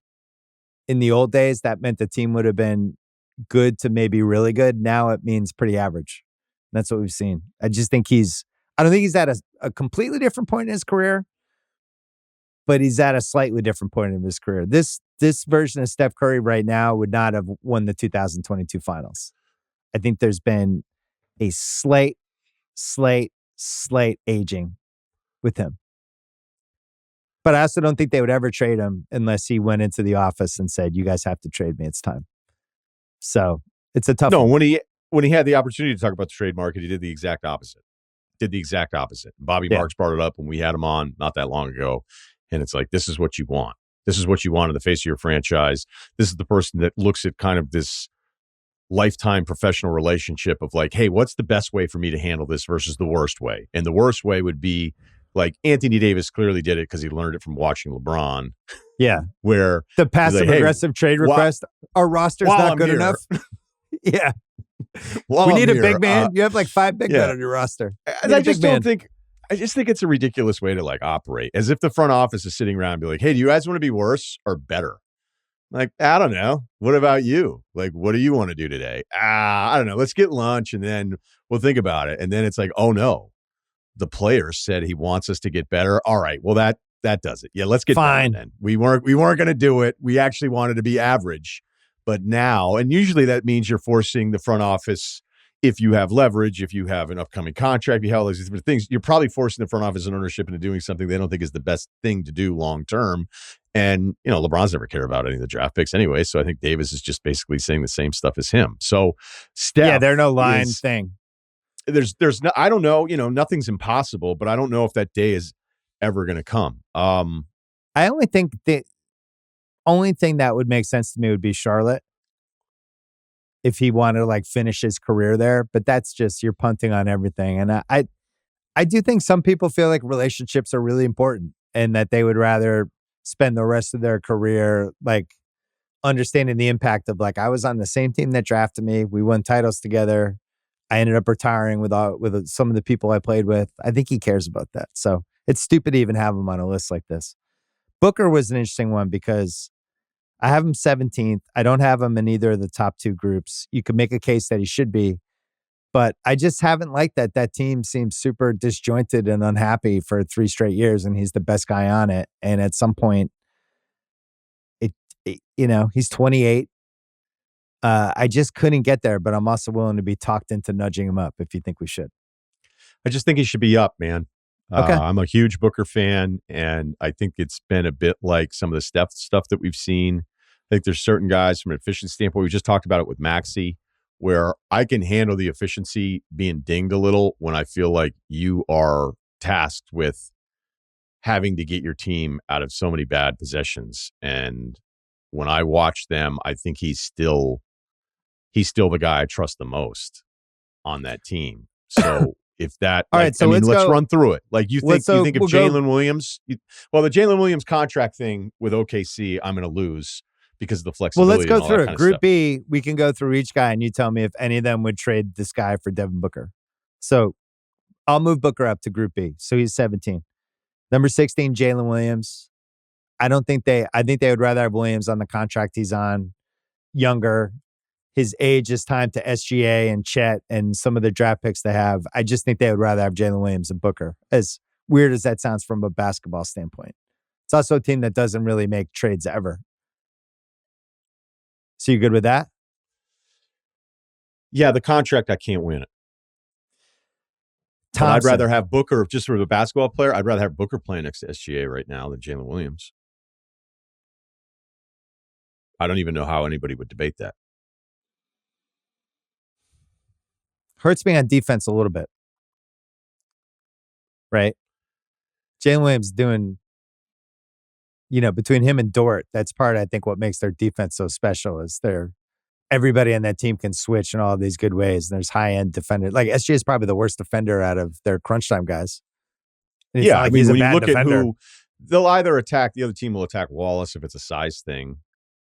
in the old days, that meant the team would have been good to maybe really good. Now it means pretty average. That's what we've seen. I don't think he's at a completely different point in his career, but he's at a slightly different point in his career. This version of Steph Curry right now would not have won the 2022 finals. I think there's been a slight aging with him. But I also don't think they would ever trade him unless he went into the office and said, you guys have to trade me. It's time. So it's a tough one. When he had the opportunity to talk about the trade market, he did the exact opposite. Bobby Marks brought it up when we had him on not that long ago. And it's like, this is what you want. This is what you want in the face of your franchise. This is the person that looks at kind of this lifetime professional relationship of like, hey, what's the best way for me to handle this versus the worst way? And the worst way would be like Anthony Davis clearly did it because he learned it from watching LeBron. Yeah. Where the passive aggressive trade request, our roster's not good enough. Yeah. We need a big man. You have like 5 big men on your roster. And I just think it's a ridiculous way to like operate, as if the front office is sitting around and be like, hey, do you guys want to be worse or better? Like, I don't know. What about you? Like, what do you want to do today? I don't know. Let's get lunch and then we'll think about it. And then it's like, oh no, the player said he wants us to get better. All right. Well, that does it. Yeah, let's get fine. Better then. We weren't going to do it. We actually wanted to be average. But now, and usually that means you're forcing the front office, if you have leverage, if you have an upcoming contract, you have all these different things, you're probably forcing the front office and ownership into doing something they don't think is the best thing to do long term. And, LeBron's never cared about any of the draft picks anyway. So I think Davis is just basically saying the same stuff as him. So Steph, they're no line thing. There's no, I don't know, nothing's impossible, but I don't know if that day is ever going to come. I only think the only thing that would make sense to me would be Charlotte, if he wanted to like finish his career there. But that's just, you're punting on everything. And I do think some people feel like relationships are really important and that they would rather spend the rest of their career like understanding the impact of like, I was on the same team that drafted me. We won titles together. I ended up retiring with some of the people I played with. I think he cares about that. So it's stupid to even have him on a list like this. Booker was an interesting one because I have him 17th. I don't have him in either of the top 2 groups. You could make a case that he should be, but I just haven't liked that. That team seems super disjointed and unhappy for 3 straight years, and he's the best guy on it. And at some point, he's 28. I just couldn't get there, but I'm also willing to be talked into nudging him up if you think we should. I just think he should be up, man. Okay. I'm a huge Booker fan, and I think it's been a bit like some of the stuff that we've seen. I think there's certain guys from an efficiency standpoint. We just talked about it with Maxey, where I can handle the efficiency being dinged a little when I feel like you are tasked with having to get your team out of so many bad possessions. And when I watch them, I think he's still the guy I trust the most on that team. So if that, All like, right, so let's run through it. Like, you think if we'll Jalen Williams, well, the Jalen Williams contract thing with OKC, I'm going to lose because of the Well, flexibility. let's go and all through that it. kind of Group stuff. B, we can go through each guy, and you tell me if any of them would trade this guy for Devin Booker. So I'll move Booker up to Group B. So he's 17. Number 16, Jalen Williams. I think they would rather have Williams on the contract he's on, younger. His age is time to SGA and Chet and some of the draft picks they have. I just think they would rather have Jalen Williams and Booker, as weird as that sounds from a basketball standpoint. It's also a team that doesn't really make trades ever. So you good with that? Yeah, the contract, I can't win it. But I'd rather have Booker, just for the basketball player, I'd rather have Booker playing next to SGA right now than Jalen Williams. I don't even know how anybody would debate that. Hurts me on defense a little bit. Right? Jalen Williams doing, between him and Dort, that's part, I think, what makes their defense so special is everybody on that team can switch in all of these good ways. And there's high-end defenders. Like, SGA is probably the worst defender out of their crunch time guys. Yeah, I mean, when you look defender. at who, they'll either attack, the other team will attack Wallace if it's a size thing,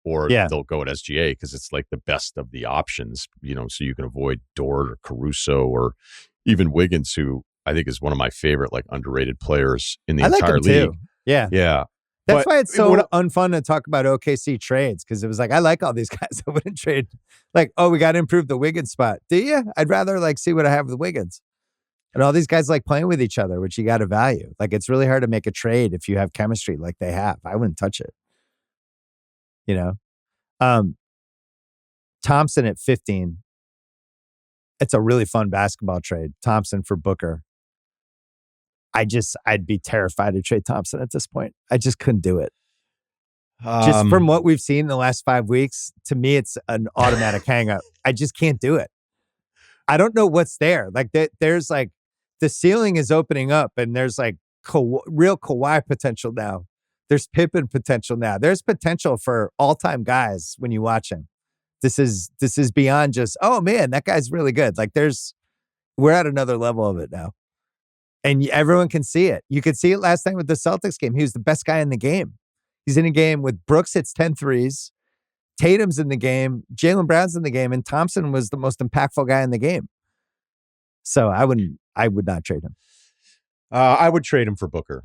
or they'll go at SGA because it's like the best of the options, so you can avoid Dort or Caruso or even Wiggins, who I think is one of my favorite, like, underrated players in the entire league. Too. Yeah. Yeah. That's why it's so unfun to talk about OKC trades, because it was like, I like all these guys. I wouldn't trade. Like, we got to improve the Wiggins spot. Do you? I'd rather see what I have with Wiggins. And all these guys like playing with each other, which you got to value. Like, it's really hard to make a trade if you have chemistry like they have. I wouldn't touch it. Thompson at 15. It's a really fun basketball trade. Thompson for Booker. I'd be terrified to trade Thompson at this point. I just couldn't do it. Just from what we've seen in the last 5 weeks, to me, it's an automatic hang up. I just can't do it. I don't know what's there. Like, there's like, the ceiling is opening up, and there's like real Kawhi potential now. There's Pippen potential now. There's potential for all-time guys when you watch him. This is beyond just, oh man, that guy's really good. Like, we're at another level of it now. And everyone can see it. You could see it last night with the Celtics game. He was the best guy in the game. He's in a game with Brooks hits 10 threes. Tatum's in the game. Jaylen Brown's in the game. And Thompson was the most impactful guy in the game. So I would not trade him. I would trade him for Booker.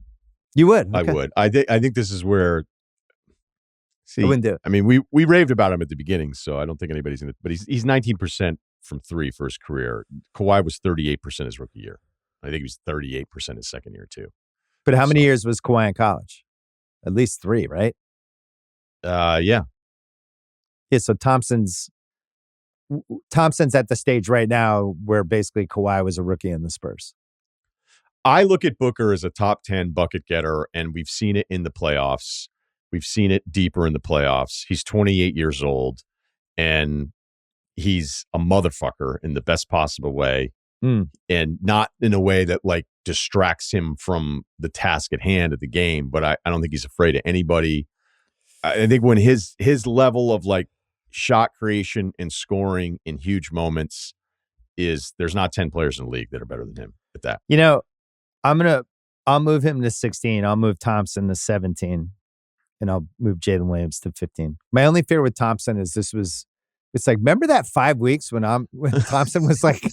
You would? Okay. I would. I think this is where. See, I wouldn't do it. I mean, we raved about him at the beginning, so I don't think anybody's in it. But he's 19% from three for his career. Kawhi was 38% his rookie year. I think he was 38% his second year too. But how many years was Kawhi in college? At least 3, right? Yeah. Yeah. So Thompson's at the stage right now where basically Kawhi was a rookie in the Spurs. I look at Booker as a top 10 bucket getter, and we've seen it in the playoffs. We've seen it deeper in the playoffs. He's 28 years old, and he's a motherfucker in the best possible way, and not in a way that like distracts him from the task at hand of the game. But I don't think he's afraid of anybody. I think when his level of like shot creation and scoring in huge moments there's not 10 players in the league that are better than him at that. I'll move him to 16. I'll move Thompson to 17, and I'll move Jalen Williams to 15. My only fear with Thompson is it's like, remember that 5 weeks when Thompson was like,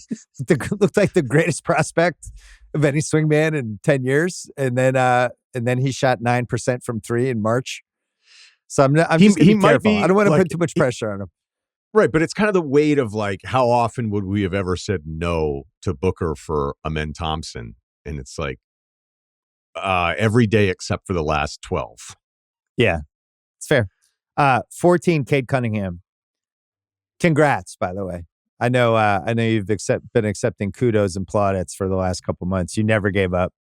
looked like the greatest prospect of any swingman in 10 years. And then he shot 9% from 3 in March. So I'm just gonna be careful. I don't want to put too much pressure on him. Right, but it's kind of the weight of like, how often would we have ever said no to Booker for Amen Thompson? And it's like every day except for the last 12. Yeah, it's fair. 14, Cade Cunningham. Congrats, by the way. I know you've been accepting kudos and plaudits for the last couple months. You never gave up.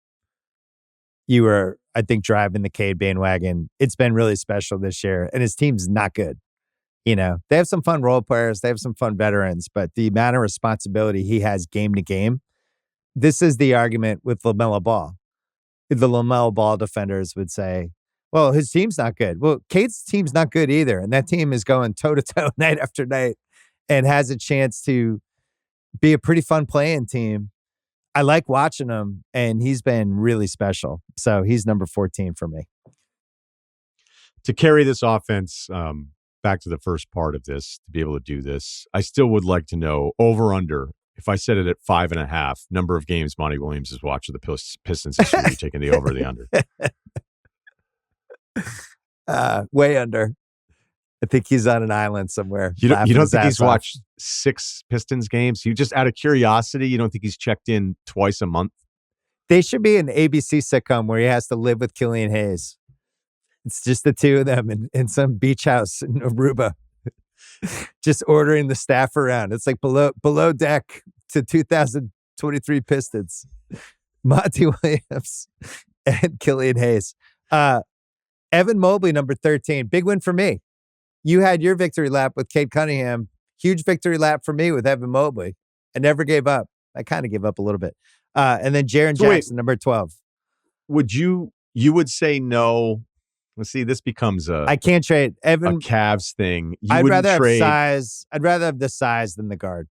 You were, I think, driving the Cade bandwagon. It's been really special this year, and his team's not good. They have some fun role players, they have some fun veterans, but the amount of responsibility he has game to game. This is the argument with LaMelo Ball. The LaMelo Ball defenders would say, well, his team's not good. Well, Cade's team's not good either, and that team is going toe-to-toe night after night and has a chance to be a pretty fun playing team. I like watching him, and he's been really special. So he's number 14 for me. To carry this offense back to the first part of this, to be able to do this, I still would like to know over under. If I set it at 5.5, number of games Monty Williams has watched the Pistons this year, you taking the over or the under? Way under. I think he's on an island somewhere. You don't think he's watched 6 Pistons games? You just out of curiosity, you don't think he's checked in twice a month? They should be an ABC sitcom where he has to live with Killian Hayes. It's just the two of them in some beach house in Aruba, just ordering the staff around. It's like below deck to 2023 Pistons. Monty Williams and Killian Hayes. Evan Mobley, number 13. Big win for me. You had your victory lap with Cade Cunningham. Huge victory lap for me with Evan Mobley. I never gave up. I kind of gave up a little bit. And then Jaren Jackson, number 12. You would say no. Let's see, this becomes I can't trade Evan. A Cavs thing. I'd rather have size. I'd rather have the size than the guard.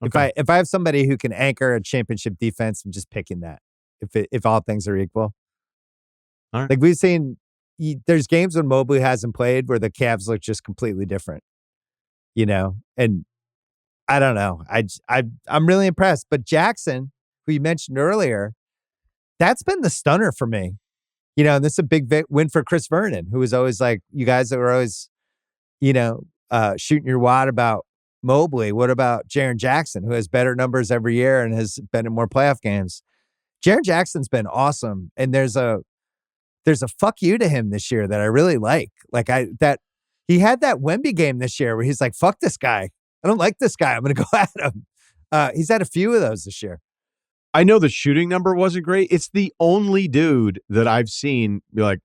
Okay. If I have somebody who can anchor a championship defense, I'm just picking that. If all things are equal. All right. Like we've seen, there's games when Mobley hasn't played where the Cavs look just completely different. And I don't know. I'm really impressed. But Jackson, who you mentioned earlier, that's been the stunner for me. And this is a big win for Chris Vernon, who was always like, you guys are always, shooting your wad about Mobley. What about Jaren Jackson, who has better numbers every year and has been in more playoff games? Jaren Jackson's been awesome. And there's a fuck you to him this year that I really like. He had that Wemby game this year where he's like, fuck this guy. I don't like this guy. I'm going to go at him. He's had a few of those this year. I know the shooting number wasn't great. It's the only dude that I've seen be like,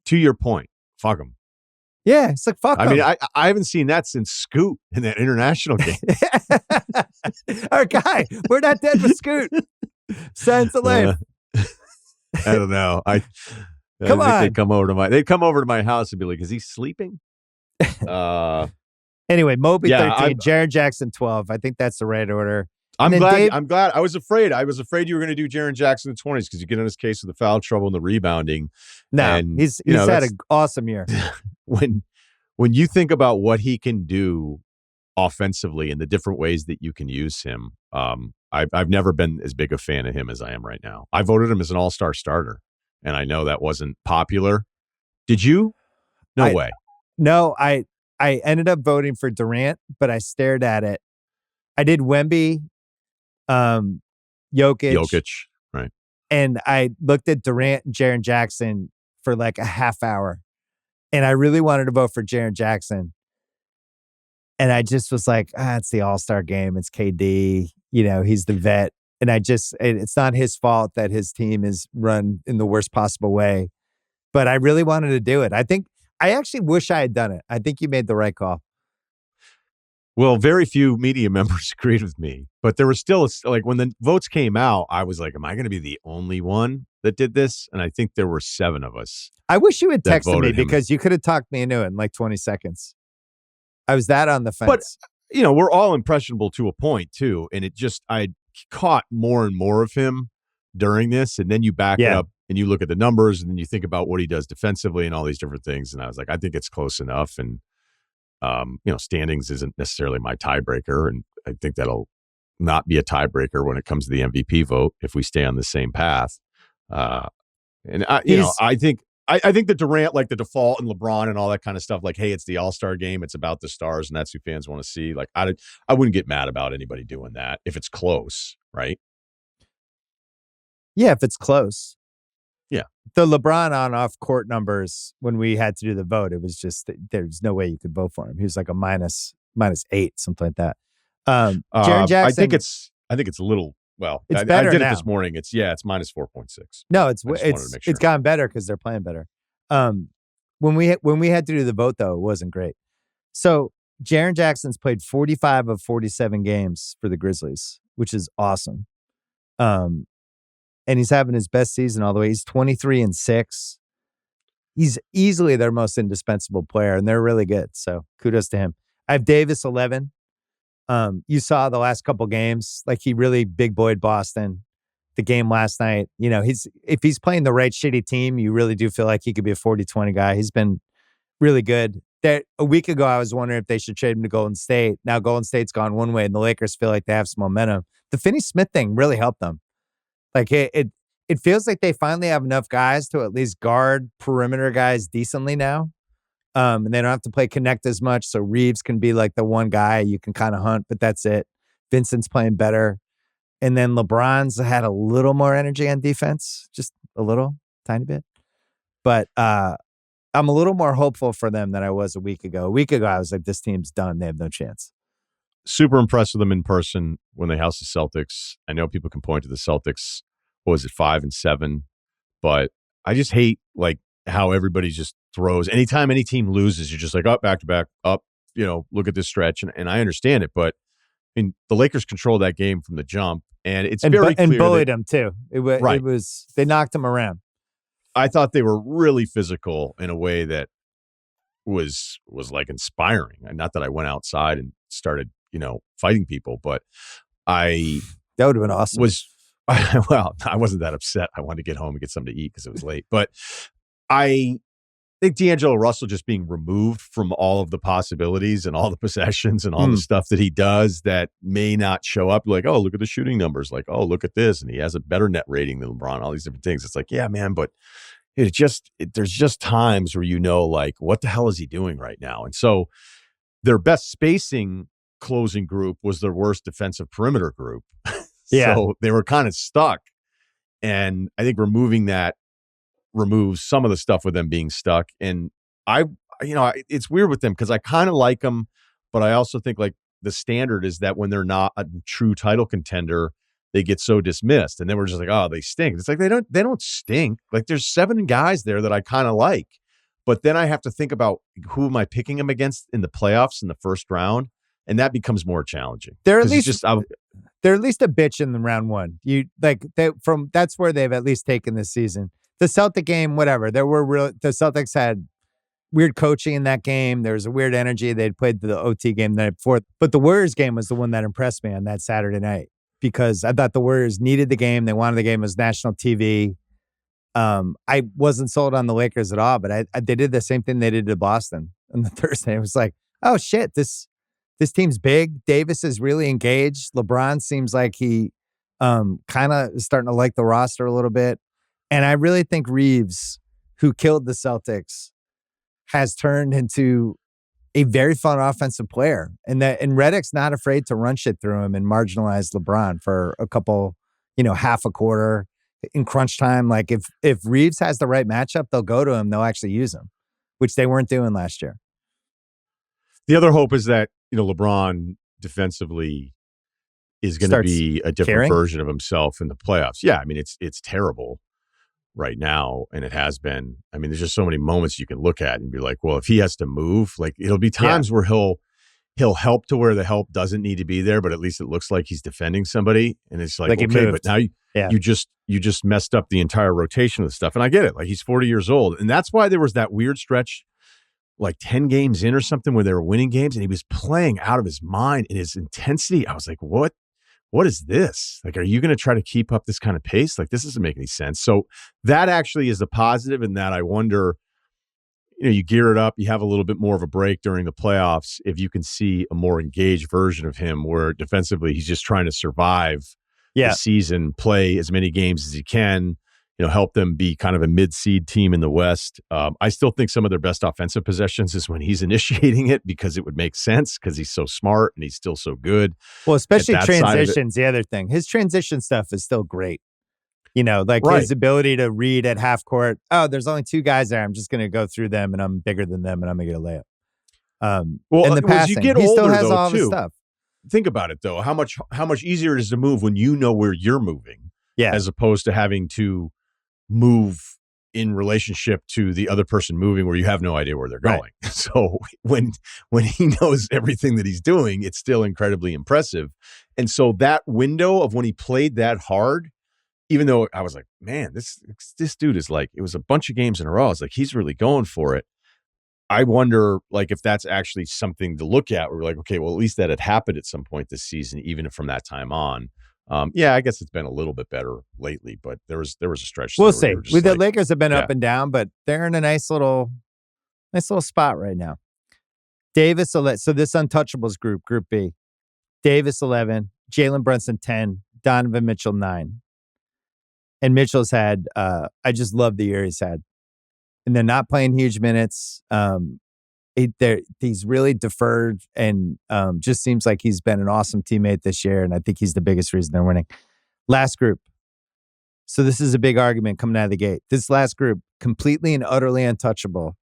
to your point, fuck him. Yeah, it's like, fuck him. I mean, I haven't seen that since Scoot in that international game. Our guy, we're not dead with Scoot. Signs of life. I don't know. I think they'd come over to my house and be like, is he sleeping? Anyway, Mobley 13, Jaren Jackson 12. I think that's the right order. I'm glad. I was afraid you were going to do Jaren Jackson in the 20s because you get in his case with the foul trouble and the rebounding. No, and, he's had an awesome year. When you think about what he can do offensively and the different ways that you can use him, I've never been as big a fan of him as I am right now. I voted him as an all-star starter, and I know that wasn't popular. Did you? No way. No, I ended up voting for Durant, but I stared at it. I did Wemby, Jokic, right? And I looked at Durant and Jaren Jackson for like a half hour, and I really wanted to vote for Jaren Jackson. And I just was like, it's the All-Star game. It's KD. He's the vet. And it's not his fault that his team is run in the worst possible way. But I really wanted to do it. I actually wish I had done it. I think you made the right call. Well, very few media members agreed with me, but there was still like when the votes came out, I was like, am I going to be the only one that did this? And I think there were 7 of us. I wish you had texted me because you could have talked me into it in like 20 seconds. I was that on the fence. But, we're all impressionable to a point too. And I caught more and more of him during this. And then you back it up and you look at the numbers and then you think about what he does defensively and all these different things. And I was like, I think it's close enough. And, standings isn't necessarily my tiebreaker. And I think that'll not be a tiebreaker when it comes to the MVP vote if we stay on the same path. I think that Durant, like the default and LeBron and all that kind of stuff, like, hey, it's the All-Star game. It's about the stars and that's who fans want to see. Like, I wouldn't get mad about anybody doing that if it's close, right? Yeah, if it's close. Yeah. The LeBron on-off court numbers when we had to do the vote, it was just, there's no way you could vote for him. He was like a minus -8, something like that. Jaren Jackson. I think it's a little. Well, it's I better did now. it this morning. It's -4.6. No, I just wanted to make sure. it's gotten better because they're playing better. When we had to do the vote though, it wasn't great. So Jaren Jackson's played 45 of 47 games for the Grizzlies, which is awesome. And he's having his best season all the way. He's 23-6. He's easily their most indispensable player, and they're really good. So kudos to him. I have Davis 11. You saw the last couple games, like he really big boyed Boston. The game last night, if he's playing the right shitty team, you really do feel like he could be a 40-20 guy. He's been really good. A week ago, I was wondering if they should trade him to Golden State. Now Golden State's gone one way, and the Lakers feel like they have some momentum. The Finney-Smith thing really helped them. Like it feels like they finally have enough guys to at least guard perimeter guys decently now. And they don't have to play connect as much. So Reeves can be like the one guy you can kind of hunt, but that's it. Vincent's playing better. And then LeBron's had a little more energy on defense, just a little, tiny bit. But I'm a little more hopeful for them than I was a week ago. A week ago, I was like, this team's done. They have no chance. Super impressed with them in person when they house the Celtics. I know people can point to the Celtics, 5-7, but I just hate like how everybody just throws. Anytime any team loses, you're just like, up, back to back, up, look at this stretch. And I understand it, but I mean, the Lakers controlled that game from the jump, and it's very clear. And bullied them too. It was they knocked them around. I thought they were really physical in a way that was like inspiring. And not that I went outside and started, fighting people, but that would have been awesome. Well, I wasn't that upset. I wanted to get home and get something to eat because it was late. But I think D'Angelo Russell just being removed from all of the possibilities and all the possessions and all the stuff that he does that may not show up. Like, oh, look at the shooting numbers. Like, oh, look at this. And he has a better net rating than LeBron, all these different things. It's like, yeah, man, but there's just times where like, what the hell is he doing right now? And so their best spacing closing group was their worst defensive perimeter group. Yeah. So they were kind of stuck. And I think removing that removes some of the stuff with them being stuck. And it's weird with them because I kind of like them, but I also think like the standard is that when they're not a true title contender, they get so dismissed. And then we're just like, oh, they stink. It's like they don't stink. Like there's 7 guys there that I kind of like, but then I have to think about who am I picking them against in the playoffs in the first round, and that becomes more challenging. They're at least a bitch in the round one. That's where they've at least taken this season. The Celtic game, whatever. The Celtics had weird coaching in that game. There was a weird energy. They'd played the OT game the night before. But the Warriors game was the one that impressed me on that Saturday night because I thought the Warriors needed the game. They wanted the game as national TV. I wasn't sold on the Lakers at all, but they did the same thing they did to Boston on the Thursday. It was like, oh, shit, this team's big. Davis is really engaged. LeBron seems like he kind of is starting to like the roster a little bit. And I really think Reeves, who killed the Celtics, has turned into a very fun offensive player. And Redick's not afraid to run shit through him and marginalize LeBron for a couple, half a quarter in crunch time. Like if Reeves has the right matchup, they'll go to him. They'll actually use him, which they weren't doing last year. The other hope is that, LeBron defensively is going to be a different version of himself in the playoffs. Yeah, I mean, it's terrible right now, and it has been. I mean, there's just so many moments you can look at and be like, well, if he has to move, like it'll be times where he'll help to where the help doesn't need to be there, but at least it looks like he's defending somebody, and it's like okay, but now you just messed up the entire rotation of the stuff. And I get it, like he's 40 years old, and that's why there was that weird stretch, like 10 games in or something, where they were winning games, and he was playing out of his mind in his intensity. I was like, what is this? Like, are you going to try to keep up this kind of pace? Like, this doesn't make any sense. So that actually is a positive in that I wonder, you gear it up, you have a little bit more of a break during the playoffs if you can see a more engaged version of him where defensively he's just trying to survive the season, play as many games as he can, help them be kind of a mid-seed team in the West. I still think some of their best offensive possessions is when he's initiating it because it would make sense because he's so smart and he's still so good. Well, especially transitions, the other thing. His transition stuff is still great. His ability to read at half court. Oh, there's only 2 guys there. I'm just going to go through them and I'm bigger than them and I'm going to get a layup. Well, and the as you passing. get He still older, has though, all the too, stuff. think about it, though. How much easier it is to move when you know where you're moving, Yeah. as opposed to having to move in relationship to the other person moving where you have no idea where they're going. Right. So when he knows everything that he's doing, it's still incredibly impressive. And so that window of when he played that hard, even though I was like, man, this dude is like, it was a bunch of games in a row. I was like, he's really going for it. I wonder, like, if that's actually something to look at. We're like, okay, well, at least that had happened at some point this season, even from that time on. Yeah, I guess it's been a little bit better lately, but there was a stretch. We'll see. With the Lakers have been up and down, but they're in a nice little spot right now. Davis, so this Untouchables group B, Davis 11, Jalen Brunson 10, Donovan Mitchell 9, and Mitchell's had. I just love the year he's had, and they're not playing huge minutes. He's really deferred and just seems like he's been an awesome teammate this year, and I think he's the biggest reason they're winning. Last group. So this is a big argument coming out of the gate. This last group, completely and utterly untouchable.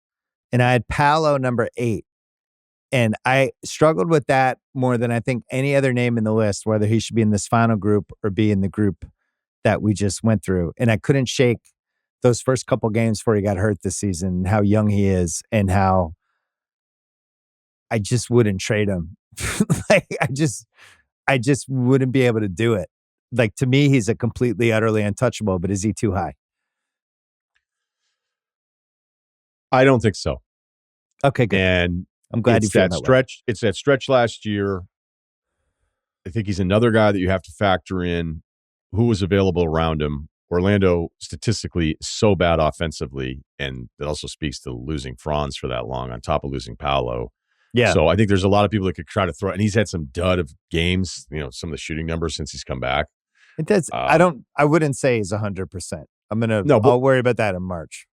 And I had Paolo number 8. And I struggled with that more than I think any other name in the list, whether he should be in this final group or be in the group that we just went through. And I couldn't shake those first couple games before he got hurt this season, how young he is and how I just wouldn't trade him. Like I just wouldn't be able to do it. Like, to me, he's a completely, utterly untouchable, but is he too high? I don't think so. Okay, good. And I'm glad you feel that stretch. It's that stretch last year. I think he's another guy that you have to factor in who was available around him. Orlando, statistically, is so bad offensively, and that also speaks to losing Franz for that long on top of losing Paolo. Yeah. So I think there's a lot of people that could try to throw, and he's had some dud of games, some of the shooting numbers since he's come back. It does. I wouldn't say he's 100%. I'll worry about that in March.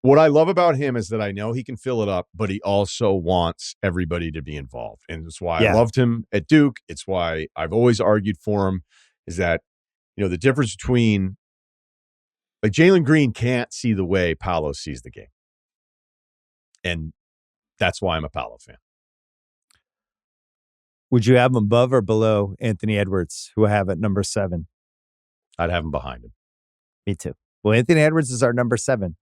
What I love about him is that I know he can fill it up, but he also wants everybody to be involved. And it's why I loved him at Duke. It's why I've always argued for him, is that, the difference between, like, Jalen Green can't see the way Paolo sees the game. And that's why I'm a Paolo fan. Would you have him above or below Anthony Edwards, who I have at number 7? I'd have him behind him. Me too. Well, Anthony Edwards is our number 7.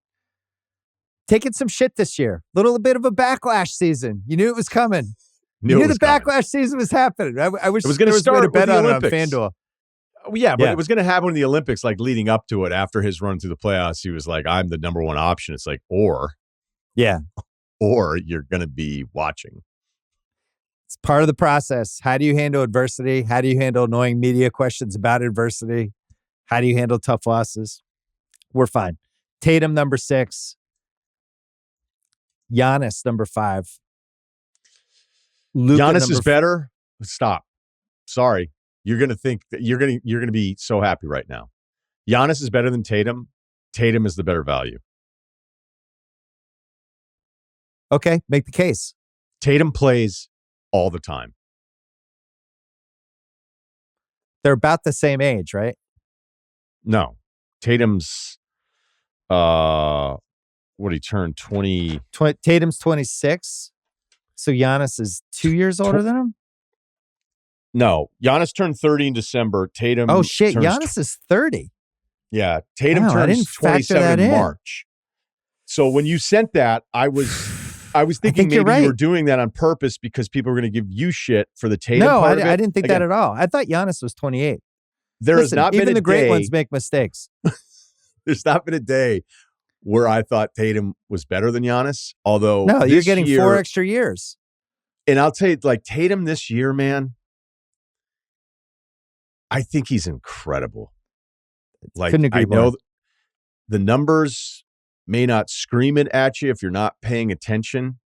Taking some shit this year. Little bit of a backlash season. You knew it was coming. You knew the backlash season was happening. I wish it was going to start a bet on Olympics. FanDuel. Yeah, but it was going to happen in the Olympics, like leading up to it. After his run through the playoffs, he was like, I'm the number one option. It's like, or you're going to be watching. It's part of the process. How do you handle adversity? How do you handle annoying media questions about adversity? How do you handle tough losses? We're fine. Tatum, number 6. Giannis, number 5. Luka, Giannis is better. Stop. Sorry. You're going to think that you're going to be so happy right now. Giannis is better than Tatum. Tatum is the better value. Okay, make the case. Tatum plays all the time. They're about the same age, right? No. Tatum's he turned 20. Tatum's 26. So Giannis is 2 years older than him? No. Giannis turned 30 in December. Tatum. Oh, shit. Giannis is 30. Yeah. Tatum turns 27 in March. So when you sent that, I was thinking maybe you were doing that on purpose because people were going to give you shit for the Tatum part of it. I didn't think that at all. I thought Giannis was 28. There has not been a day. Even the great ones make mistakes. There's not been a day where I thought Tatum was better than Giannis. Although no, you're getting 4 extra years. And I'll tell you, like, Tatum this year, man, I think he's incredible. Like, couldn't agree more. I know the numbers may not scream it at you if you're not paying attention,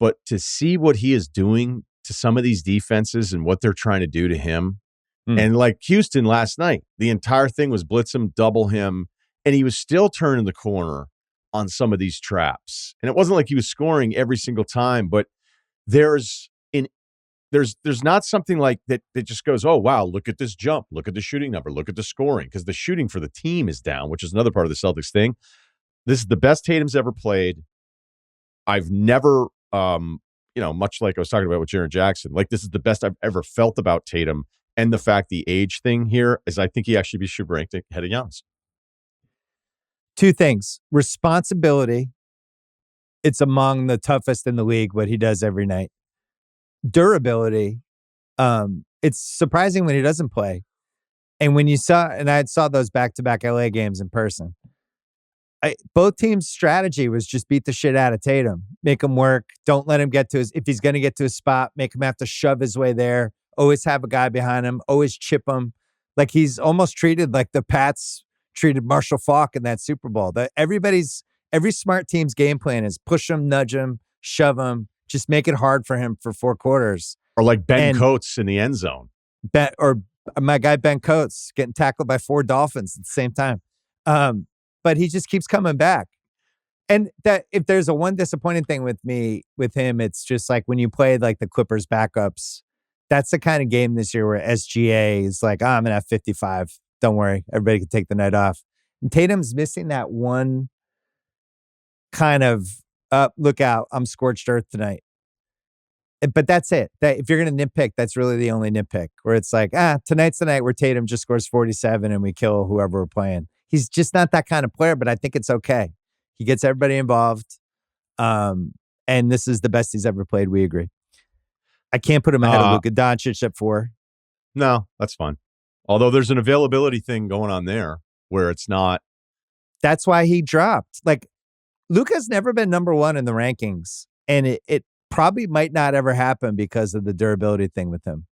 but to see what he is doing to some of these defenses and what they're trying to do to him, and like Houston last night, the entire thing was blitz him, double him, and he was still turning the corner on some of these traps. And it wasn't like he was scoring every single time, but there's not something like that just goes, oh, wow, look at this jump. Look at the shooting number. Look at the scoring. Because the shooting for the team is down, which is another part of the Celtics thing. This is the best Tatum's ever played. I've never much like I was talking about with Jaren Jackson, like this is the best I've ever felt about Tatum. And the fact the age thing here is I think he actually should be ranked ahead of Giannis. Two things. Responsibility. It's among the toughest in the league, what he does every night. Durability. It's surprising when he doesn't play. And when I saw those back-to-back LA games in person. Both teams' strategy was just beat the shit out of Tatum. Make him work. Don't let him get to if he's going to get to his spot, make him have to shove his way there. Always have a guy behind him. Always chip him. Like he's almost treated like the Pats treated Marshall Faulk in that Super Bowl. Every smart team's game plan is push him, nudge him, shove him, just make it hard for him for 4 quarters. Or like Ben Coates in the end zone. Or my guy Ben Coates getting tackled by 4 Dolphins at the same time. But he just keeps coming back. And that if there's a one disappointing thing with him, it's just like when you play like the Clippers backups, that's the kind of game this year where SGA is like, I'm going to have 55. Don't worry. Everybody can take the night off. And Tatum's missing that one kind of, look out, I'm scorched earth tonight. But that's it. That if you're going to nitpick, that's really the only nitpick where it's like, tonight's the night where Tatum just scores 47 and we kill whoever we're playing. He's just not that kind of player, but I think it's okay. He gets everybody involved. And this is the best he's ever played. We agree. I can't put him ahead of Luka Doncic at 4. No, that's fine. Although there's an availability thing going on there where it's not. That's why he dropped. Like, Luka's never been number 1 in the rankings. And it probably might not ever happen because of the durability thing with him.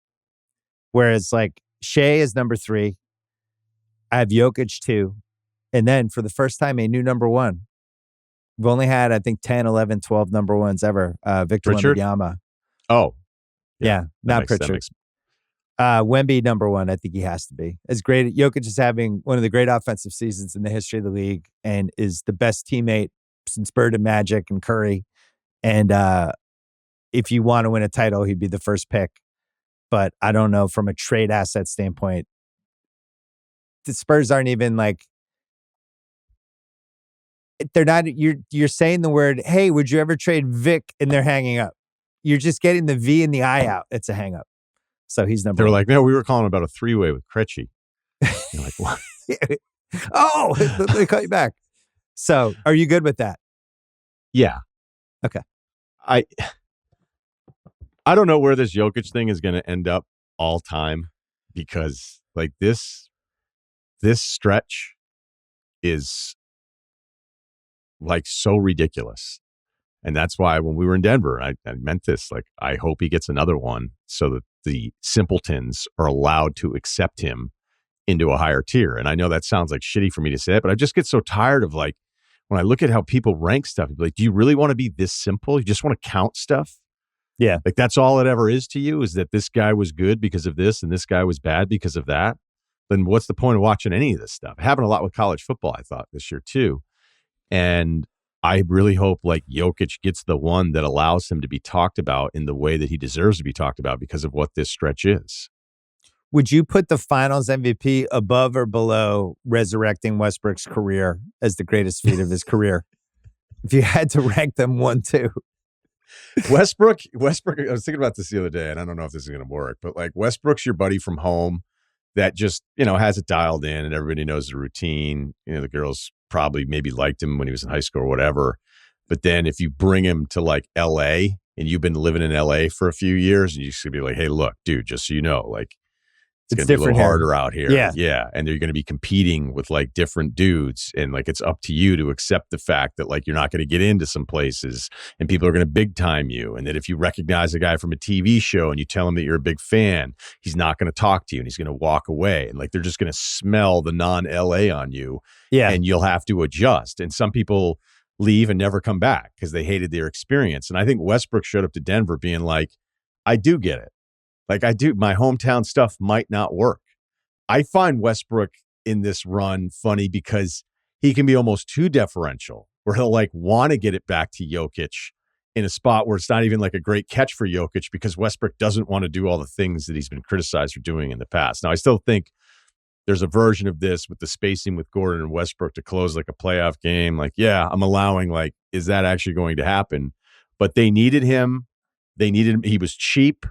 Whereas, like, Shea is number 3. I have Jokic 2. And then for the first time, a new number 1. We've only had, I think, 10, 11, 12 number 1s ever. Victor Wembanyama. Oh. Yeah, not Pritchard. Wemby number 1, I think he has to be. As great, Jokic is having one of the great offensive seasons in the history of the league and is the best teammate since Bird and Magic and Curry. And if you want to win a title, he'd be the first pick. But I don't know from a trade asset standpoint. The Spurs aren't even like, they're not, you're saying the word, hey, would you ever trade Vic? And they're hanging up. You're just getting the V and the I out. It's a hang up. So he's number 1. They're like, no, we were calling about a 3-way with Krejci. You're like, what? Oh, they cut you back. So are you good with that? Yeah. Okay. I don't know where this Jokic thing is going to end up all time because like this stretch is like so ridiculous. And that's why when we were in Denver, I meant this, like, I hope he gets another one so that the simpletons are allowed to accept him into a higher tier. And I know that sounds like shitty for me to say it, but I just get so tired of like, when I look at how people rank stuff, like, do you really want to be this simple? You just want to count stuff? Yeah. Like that's all it ever is to you is that this guy was good because of this and this guy was bad because of that. Then what's the point of watching any of this stuff? It happened a lot with college football, I thought, this year too. And I really hope like Jokic gets the one that allows him to be talked about in the way that he deserves to be talked about because of what this stretch is. Would you put the Finals MVP above or below resurrecting Westbrook's career as the greatest feat of his career? If you had to rank them 1, 2. Westbrook, I was thinking about this the other day, and I don't know if this is going to work, but like Westbrook's your buddy from home that just, has it dialed in and everybody knows the routine. The girls probably maybe liked him when he was in high school or whatever. But then if you bring him to like LA and you've been living in LA for a few years and you should be like, hey, look, dude, just so you know, like it's going to be a little harder out here. Yeah. Yeah. And they're going to be competing with like different dudes. And like, it's up to you to accept the fact that like, you're not going to get into some places and people are going to big time you. And that if you recognize a guy from a TV show and you tell him that you're a big fan, he's not going to talk to you and he's going to walk away. And like, they're just going to smell the non-LA on you. Yeah. And you'll have to adjust. And some people leave and never come back because they hated their experience. And I think Westbrook showed up to Denver being like, I do get it. Like I do, my hometown stuff might not work. I find Westbrook in this run funny because he can be almost too deferential where he'll like want to get it back to Jokic in a spot where it's not even like a great catch for Jokic because Westbrook doesn't want to do all the things that he's been criticized for doing in the past. Now, I still think there's a version of this with the spacing with Gordon and Westbrook to close like a playoff game. Like, yeah, I'm allowing like, is that actually going to happen? But they needed him. They needed him. He was cheap.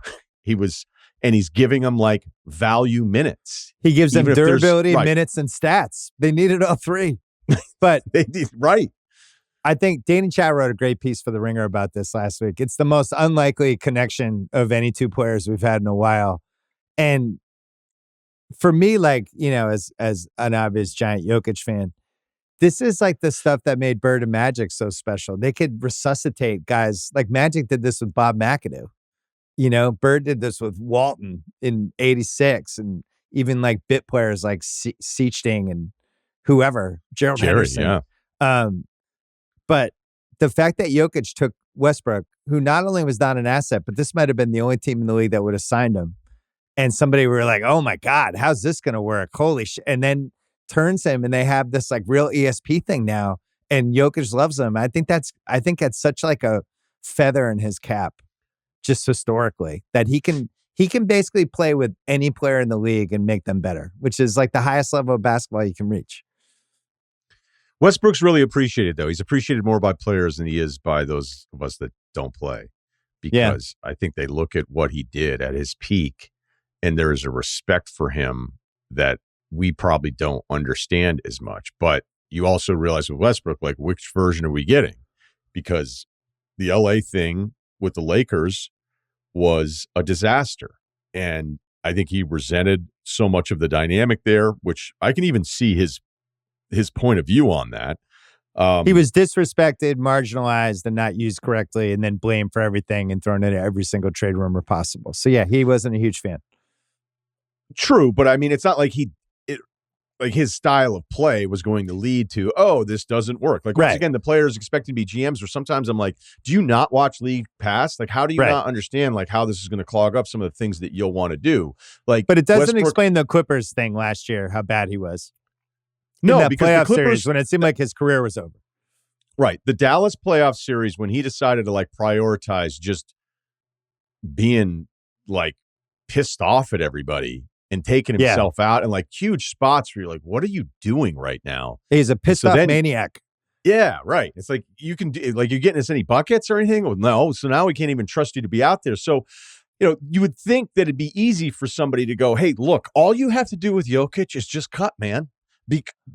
And he's giving them like value minutes. He gives them durability, right. minutes, and stats. They needed all three. But right. I think Danny Chow wrote a great piece for The Ringer about this last week. It's the most unlikely connection of any two players we've had in a while. And for me, like, you know, as an obvious giant Jokic fan, this is like the stuff that made Bird and Magic so special. They could resuscitate guys. Like Magic did this with Bob McAdoo. You know, Bird did this with Walton in '86, and even like bit players like Seachting and whoever, Gerald Henderson. Yeah. But the fact that Jokic took Westbrook, who not only was not an asset, but this might have been the only team in the league that would have signed him. And somebody were like, oh my God, how's this going to work? Holy shit. And then turns him and they have this like real ESP thing now. And Jokic loves him. I think that's such like a feather in his cap, just historically, that he can basically play with any player in the league and make them better, which is like the highest level of basketball you can reach. Westbrook's really appreciated, though. He's appreciated more by players than he is by those of us that don't play. Because I think they look at what he did at his peak, and there is a respect for him that we probably don't understand as much. But you also realize with Westbrook, like, which version are we getting? Because the LA thing with the Lakers was a disaster. And I think he resented so much of the dynamic there, which I can even see his point of view on that. He was disrespected, marginalized, and not used correctly, and then blamed for everything and thrown into every single trade rumor possible. So yeah, he wasn't a huge fan. True, but I mean, it's not like like his style of play was going to lead to, oh, this doesn't work. Like, once again, the players expect to be GMs, or sometimes I'm like, do you not watch league pass? Like, how do you not understand like how this is going to clog up some of the things that you'll want to do? Like, but it doesn't explain the Clippers thing last year, how bad he was. No, because playoff the Clippers, series, when it seemed like his career was over. Right. The Dallas playoff series, when he decided to like prioritize just being like pissed off at everybody and taking himself out in like huge spots where you're like, what are you doing right now? He's a pissed off maniac. Yeah, right. It's like, you can do, like, you're getting us any buckets or anything? Well, no. So now we can't even trust you to be out there. So, you know, you would think that it'd be easy for somebody to go, hey, look, all you have to do with Jokic is just cut, man.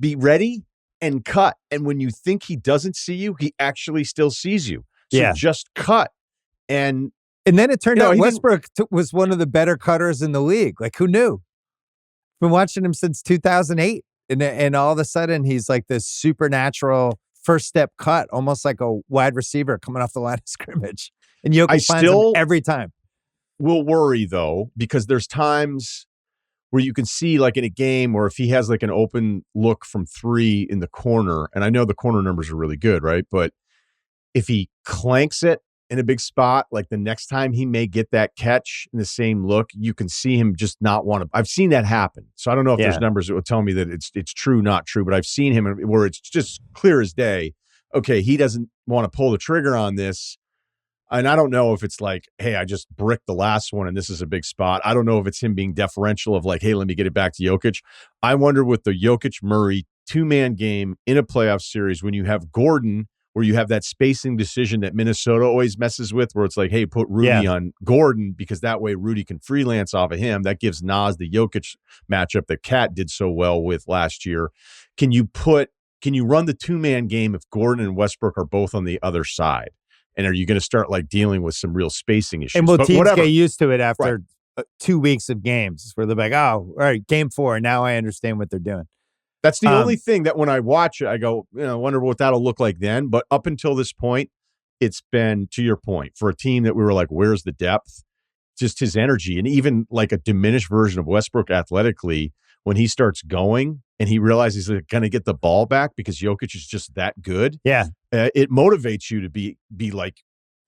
Be ready and cut. And when you think he doesn't see you, he actually still sees you. So just cut. And then it turned out Westbrook was one of the better cutters in the league. Like, who knew? Been watching him since 2008. And all of a sudden, he's like this supernatural first step cut, almost like a wide receiver coming off the line of scrimmage. And Jokic finds him every time. Will worry, though, because there's times where you can see, like in a game, or if he has like an open look from three in the corner, and I know the corner numbers are really good, right? But if he clanks it in a big spot, like the next time he may get that catch in the same look, you can see him just not want to. I've seen that happen. So I don't know if there's numbers that will tell me that it's true, not true, but I've seen him where it's just clear as day. Okay, he doesn't want to pull the trigger on this. And I don't know if it's like, hey, I just bricked the last one and this is a big spot. I don't know if it's him being deferential of like, hey, let me get it back to Jokic. I wonder with the Jokic-Murray two-man game in a playoff series, when you have Gordon, where you have that spacing decision that Minnesota always messes with, where it's like, hey, put Rudy on Gordon because that way Rudy can freelance off of him. That gives Nas the Jokic matchup that Cat did so well with last year. Can you run the two-man game if Gordon and Westbrook are both on the other side? And are you going to start like dealing with some real spacing issues? And will teams get used to it after 2 weeks of games where they're like, oh, all right, game 4. Now I understand what they're doing. That's the only thing that when I watch it, I go, I wonder what that'll look like then. But up until this point, it's been, to your point, for a team that we were like, where's the depth? Just his energy. And even like a diminished version of Westbrook athletically, when he starts going and he realizes he's going to get the ball back because Jokic is just that good. Yeah. It motivates you to be like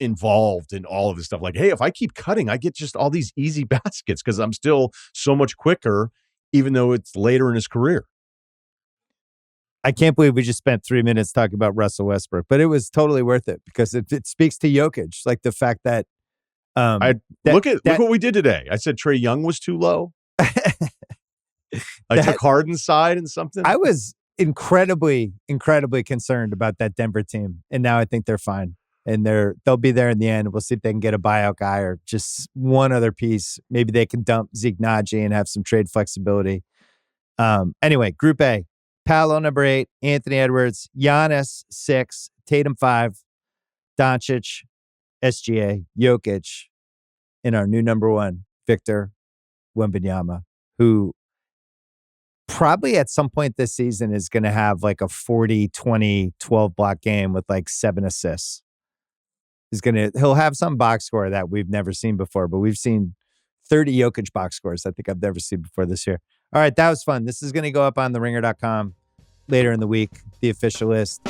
involved in all of this stuff. Like, hey, if I keep cutting, I get just all these easy baskets because I'm still so much quicker, even though it's later in his career. I can't believe we just spent 3 minutes talking about Russell Westbrook, but it was totally worth it because it speaks to Jokic, like the fact that look what we did today. I said Trae Young was too low. I took Harden's side and something. I was incredibly concerned about that Denver team, and now I think they're fine. and they'll be there in the end. We'll see if they can get a buyout guy or just one other piece. Maybe they can dump Zeke Naji and have some trade flexibility. Anyway, Group A, Paolo number 8, Anthony Edwards, Giannis 6, Tatum 5, Doncic, SGA, Jokic, and our new number 1, Victor Wembanyama, who probably at some point this season is going to have like a 40, 20, 12 block game with like 7 assists. He'll have some box score that we've never seen before, but we've seen 30 Jokic box scores I think I've never seen before this year. All right, that was fun. This is going to go up on theringer.com later in the week, the official list.